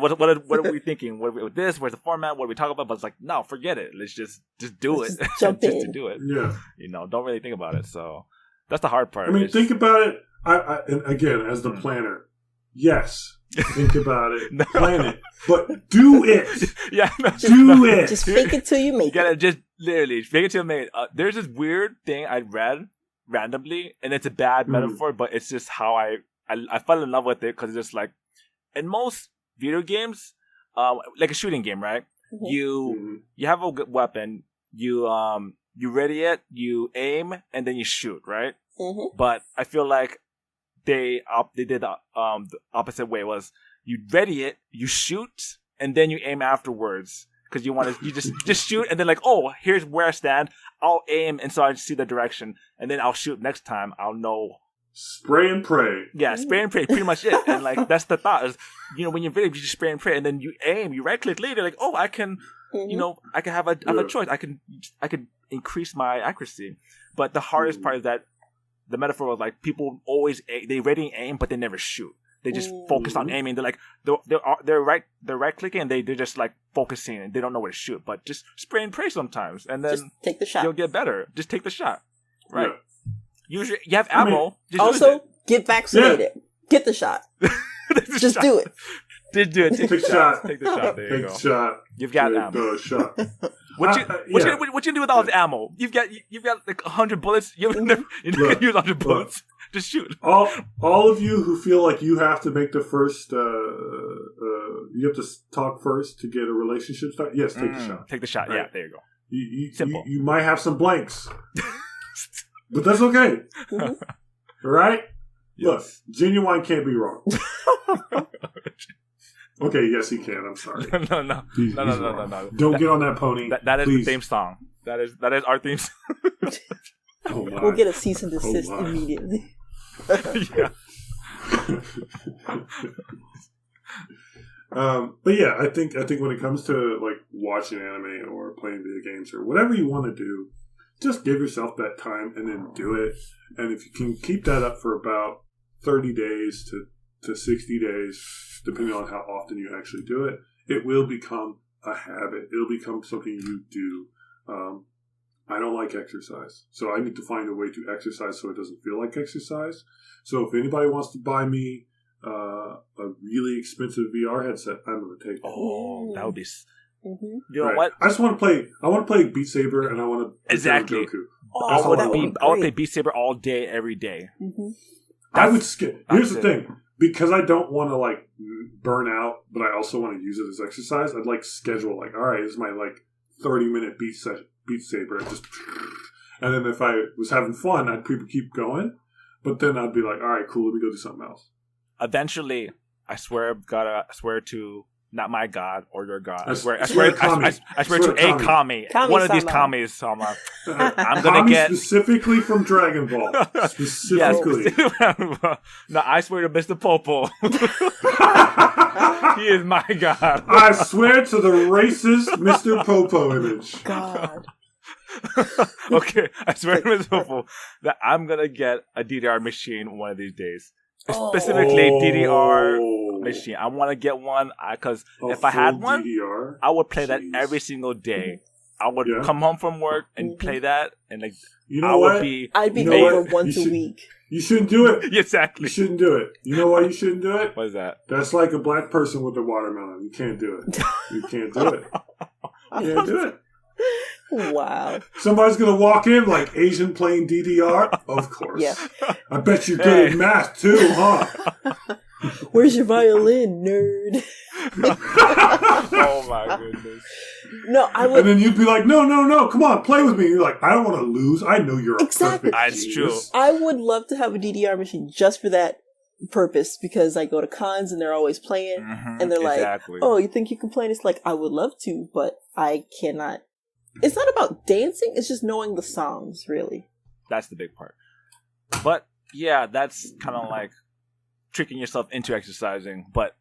are we thinking? What with this? Where's the format? What are we talking about? But it's like, no, forget it. Let's just do it. Just jump just in. to do it. Yeah. Don't really think about it. So that's the hard part. I mean, think about it. And again, as the planner, yes, think about it, plan it, but do it. Do it. Just fake it till you make it. You gotta just literally fake it till you make it. There's this weird thing I read randomly, and it's a bad metaphor, but it's just how I fell in love with it, because it's just like, in most video games, like a shooting game, right? Mm-hmm. You have a good weapon, you ready it, you aim, and then you shoot, right? Mm-hmm. But I feel like they did the opposite way. Was you ready it, you shoot, and then you aim afterwards. because you just shoot, and then like, oh, here's where I stand. I'll aim, and so I see the direction, and then I'll shoot next time. I'll know. Spray and pray. Yeah, spray and pray, pretty much it. And like that's the thought is, when you're video, you just spray and pray, and then you aim, you right click later, like, oh, I can, I can have a choice. I can increase my accuracy. But the hardest part is that the metaphor was like people always they ready aim, but they never shoot. They just focus on aiming. They're like they're right clicking, and they're just like focusing, and they don't know where to shoot. But just spray and pray sometimes, and then just take the shot. You'll get better. Just take the shot, right? Yeah. Usually, you have ammo. Also, get vaccinated. Yeah. Get the shot. Just do it. Just do it. Take the shot. Take the shot. There you Take go. the shot. You've got ammo. The shot. What you do with all this ammo? You've got like 100 bullets. You never use 100 bullets. Just shoot. All of you who feel like you have to make the first, you have to talk first to get a relationship started. Yes, take the shot. Take the shot. Right? Yeah, there you go. Simple. You might have some blanks, but that's okay. All right. Yes. Look, Genuine can't be wrong. Okay, yes, he can. I'm sorry. No. Don't get on that pony. That is the theme song. That is our theme song. We'll get a cease and desist immediately. Yeah. But yeah, I think when it comes to like watching anime or playing video games or whatever you want to do, just give yourself that time and then do it. And if you can keep that up for about 30 days to 60 days, depending on how often you actually do it, it will become a habit. It'll become something you do. I don't like exercise, so I need to find a way to exercise so it doesn't feel like exercise. So if anybody wants to buy me a really expensive VR headset, I'm going to take it. Oh, that would be... Mm-hmm. You know what? I just want to play. I want to play Beat Saber, and I want to exactly. Goku. I would play Beat Saber all day, every day. Mm-hmm. I would skip. Here's the thing: because I don't want to like burn out, but I also want to use it as exercise. I'd like schedule like, all right, this is my like 30-minute Beat Saber, and then if I was having fun, I'd keep going. But then I'd be like, all right, cool, let me go do something else. Eventually, I swear to. Not my god or your god. I swear to a kami. One of these kamis, Sama. I'm gonna get specifically from Dragon Ball. Specifically. Yes, no, I swear to Mr. Popo. He is my god. I swear to the racist Mr. Popo image. God. Okay, I swear to Mr. Popo that I'm gonna get a DDR machine one of these days. Specifically DDR machine. I want to get one because if I had one, DDR? I would play that every single day. I would come home from work and play that, and like I'd be over once a week. You shouldn't do it. Exactly. You shouldn't do it. You know why you shouldn't do it? What is that? That's like a black person with a watermelon. You can't do it. You can't do it. You can't do it. Wow. Somebody's going to walk in like Asian playing DDR? Of course. Yeah. I bet you're good at math too, huh? Where's your violin, nerd? Oh my goodness. No, I would. And then you'd be like, no, come on, play with me. And you're like, I don't want to lose. I know you're exactly. That's true. I would love to have a DDR machine just for that purpose because I go to cons and they're always playing and they're like, oh, you think you can play? And it's like, I would love to, but I cannot. It's not about dancing, it's just knowing the songs, really. That's the big part. But yeah, that's kind of like tricking yourself into exercising, but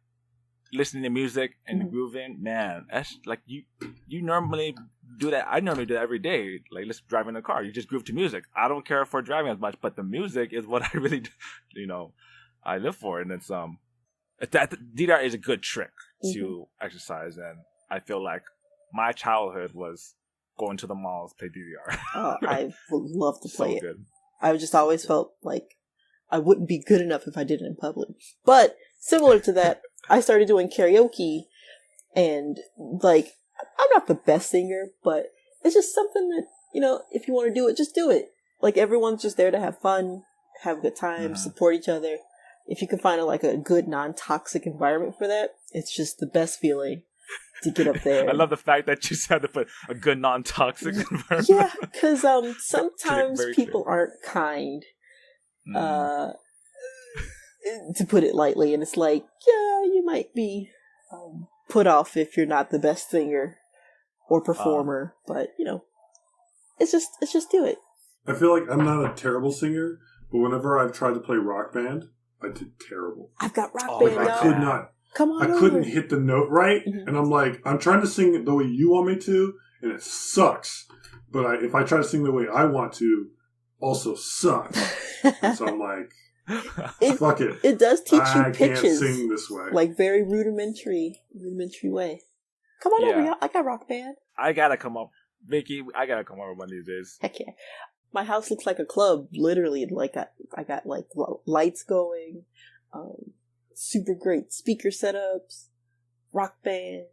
listening to music and grooving, man, that's like you normally do that. I normally do that every day. Like, let's drive in a car. You just groove to music. I don't care for driving as much, but the music is what I really, I live for. And it's that DDR is a good trick to exercise, and I feel like my childhood was going to the malls, play DDR. Oh, I would love to play it. Good. I just always felt like I wouldn't be good enough if I did it in public. But similar to that, I started doing karaoke, and like, I'm not the best singer, but it's just something that, if you want to do it, just do it. Like, everyone's just there to have fun, have a good time, support each other. If you can find a good non-toxic environment for that, it's just the best feeling to get up there. I love the fact that you said to put a good non-toxic environment. Yeah, because sometimes people aren't kind, to put it lightly, and it's like, yeah, you might be put off if you're not the best singer or performer, but it's just do it. I feel like I'm not a terrible singer, but whenever I've tried to play Rock Band, I did terrible. I've got Rock Band. I could not. Come on, I couldn't hit the note right, and I'm like, I'm trying to sing it the way you want me to, and it sucks. But if I try to sing the way I want to, also sucks. So I'm like, fuck it. It does teach you pitches. I can't sing this way. Like very rudimentary way. Come on over, y'all. I got Rock Band. I gotta come up. Vicky, I gotta come over one of these days. Heck yeah. My house looks like a club, literally. Like I got like lights going, super great speaker setups, Rock Band.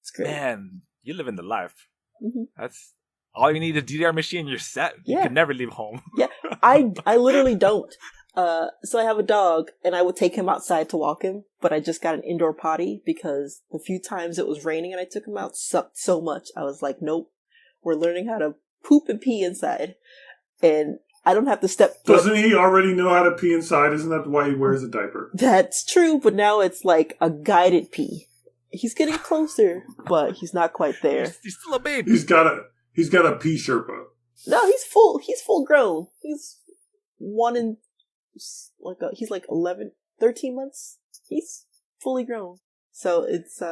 It's great. Man, you live in the life. Mm-hmm. That's all you need, a DDR machine. You're set. Yeah. You can never leave home. Yeah, I literally don't. So I have a dog, and I would take him outside to walk him, but I just got an indoor potty because the few times it was raining and I took him out sucked so much. I was like, nope, we're learning how to poop and pee inside, and I don't have to step foot. Doesn't he already know how to pee inside? Isn't that why he wears a diaper? That's true, but now it's like a guided pee. He's getting closer, but he's not quite there. He's still a baby. He's got a pee Sherpa. No, he's full grown. He's he's like 13 months. He's fully grown. So it's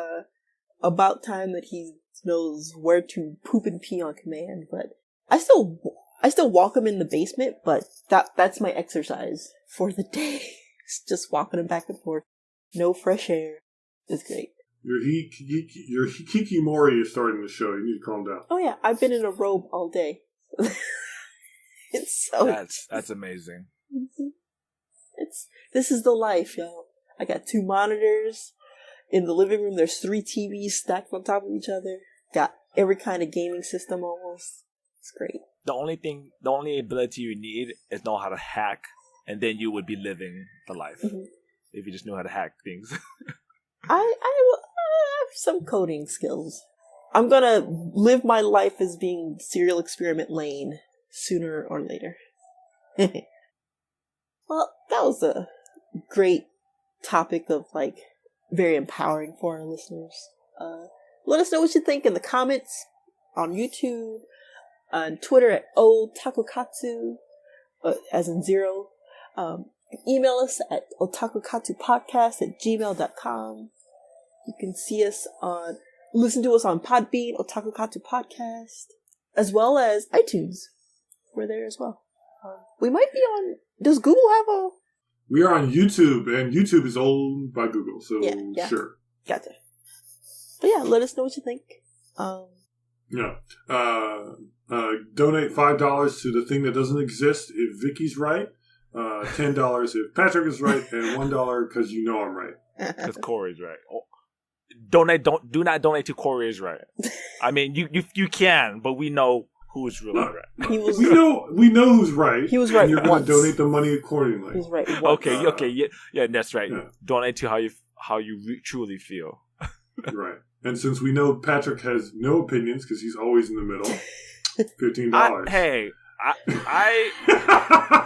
about time that he knows where to poop and pee on command. But I still walk him in the basement, but that's my exercise for the day. It's just walking him back and forth. No fresh air. It's great. Your hikikomori is starting to show. You need to calm down. Oh yeah, I've been in a robe all day. It's so that's amazing. Mm-hmm. This is the life, y'all. I got 2 monitors in the living room. There's 3 TVs stacked on top of each other. Got every kind of gaming system almost. It's great. The only ability you need is know how to hack, and then you would be living the life. Mm-hmm. If you just knew how to hack things. I have some coding skills. I'm gonna live my life as being Serial Experiment Lane sooner or later. Well, that was a great topic of very empowering for our listeners. Let us know what you think in the comments on YouTube, on Twitter at Taku Katsu, as in 0. Email us at otakukatsupodcast@gmail.com. You can listen to us on Podbean, Otaku Katsu Podcast, as well as iTunes. We're there as well. We might be on. Does Google have a? We are on YouTube, and YouTube is owned by Google, so yeah. Sure. Gotcha. But yeah, let us know what you think. Donate $5 to the thing that doesn't exist if Vicky's right. $10 if Patrick is right, and $1 because you know I'm right. Because Cori's right. Do not donate to Cori is right. I mean, you can, but we know who's really right. We know who's right. He was right. And you're going to donate the money accordingly. He's right. Okay, yeah, that's right. Yeah. Donate to how you truly feel. Right. And since we know Patrick has no opinions because he's always in the middle, $15.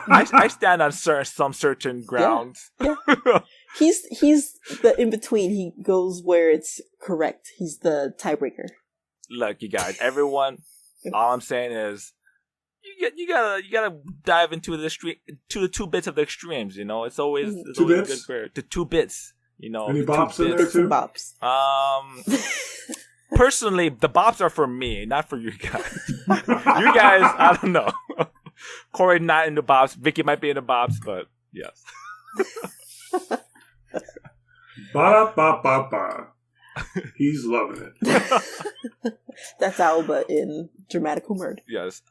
I stand on some certain grounds. Yeah. He's the in between. He goes where it's correct. He's the tiebreaker. Look, you guys, everyone. All I'm saying is, you gotta dive into the the 2 bits of the extremes. It's always it's 2 always bits. Good the 2 bits. Any bops in there too? Bops. Personally, the bops are for me, not for you guys. You guys, I don't know. Cori not into bops. Vicky might be into bops, but yes. Ba-da-ba-ba-ba. He's loving it. That's Alba in DRAMAtical Murder. Yes.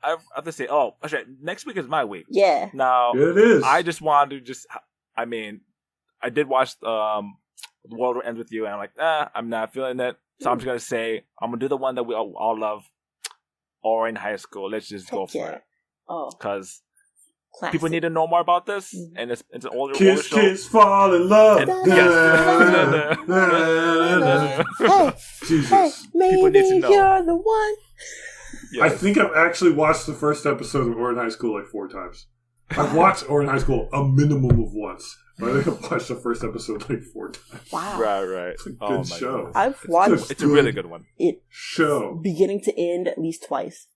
I have to say, actually, next week is my week. Yeah. Now, it is. I just wanted to I did watch The World Will End With You, and I'm like, I'm not feeling it. So I'm just going to say, I'm going to do the one that we all love, Ouran High School. Let's just go for it. Oh. Because people need to know more about this, and it's an older show. Kiss, fall in love. Jesus. Hey, maybe you're the one. Yes. I think I've actually watched the first episode of Ouran High School 4 times. I've watched Ouran High School a minimum of once. I think I've watched the first episode like 4 times. Wow. Right. It's a good show. God. I've watched It's a really good one. it Show. beginning to end at least twice.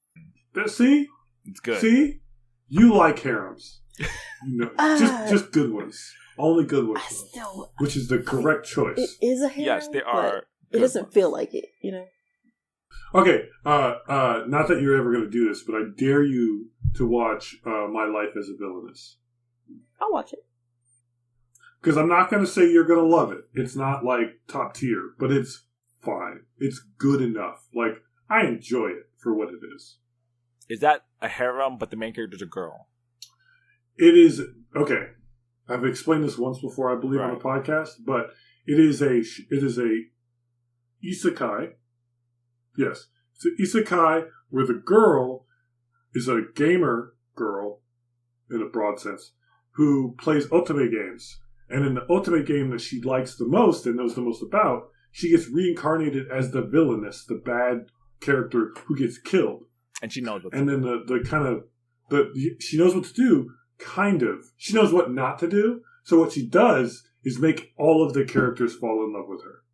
See? It's good. See? You like harems. Just good ones. Only good ones. Which is the correct choice. It is a harem. Yes, they are. It doesn't feel like it, you know? Okay, not that you're ever going to do this, but I dare you to watch My Life as a Villainess. I'll watch it. Because I'm not going to say you're going to love it. It's not like top tier, but it's fine. It's good enough. Like, I enjoy it for what it is. Is that a harem, but the main character's a girl? It is, okay. I've explained this once before, I believe, on a podcast, but it is a isekai. Yes. It's an isekai where the girl is a gamer girl, in a broad sense, who plays otome games. And in the otome game that she likes the most and knows the most about, she gets reincarnated as the villainess, the bad character who gets killed. And she knows what to do. And then she knows what to do, kind of. She knows what not to do. So what she does is make all of the characters fall in love with her.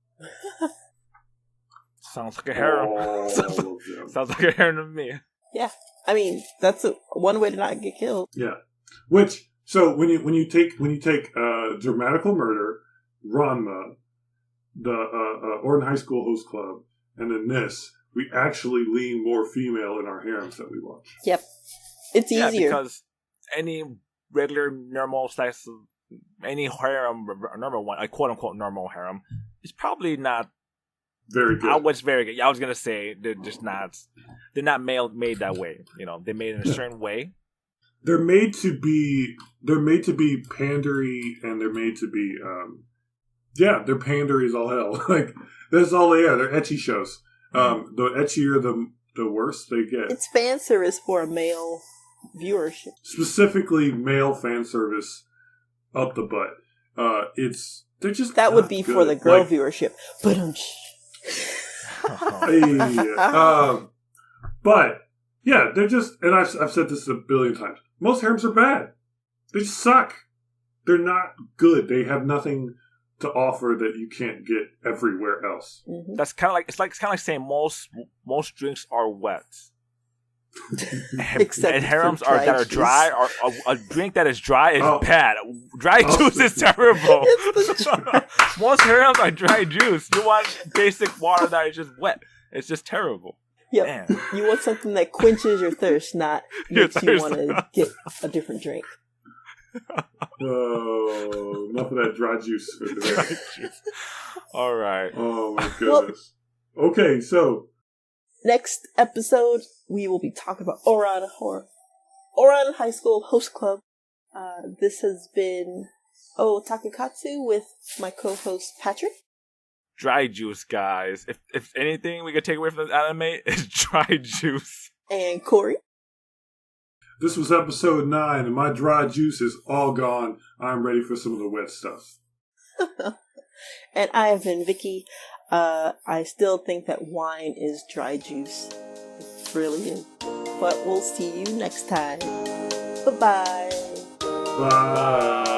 Sounds like a harem. Sounds like a harem to me. Yeah. I mean, that's one way to not get killed. Yeah. So when you take Dramatical Murder, Ranma, the Ouran High School Host Club, and then this, we actually lean more female in our harems that we watch. Yep. It's easier. Yeah, because any regular normal size, any harem, normal one, like quote unquote normal harem, is probably not very good. Very good. I was gonna say they're not made that way. You know, they're made in a certain way. They're made to be pandery, and they're made to be they're pandery as all hell. Like, that's all they are. They're ecchi shows. The etchier the worse they get. It's fan service for a male viewership. Specifically male fan service up the butt. They're just that would be good. For the girl viewership. But but yeah, they're just, and I've said this a billion times. Most harems are bad. They just suck. They're not good. They have nothing to offer that you can't get everywhere else. Mm-hmm. That's kind of like saying most drinks are wet. Except and harems that are dry, or a drink that is dry is bad. Dry juice is terrible. Most harems are dry juice. You want basic water that is just wet. It's just terrible. Yep. Man. You want something that quenches your thirst, not makes you want to get a different drink. Oh, enough of that dry juice for today. All right. Oh my goodness. Well, okay, so next episode we will be talking about Ouran High School Host Club. This has been Taku Katsu with my co-host Patrick. Dry juice, guys. If anything we could take away from this anime, it's dry juice. And Cori. This was episode 9, and my dry juice is all gone. I'm ready for some of the wet stuff. And I have been Vicky. I still think that wine is dry juice. It really is. But we'll see you next time. Bye-bye. Bye.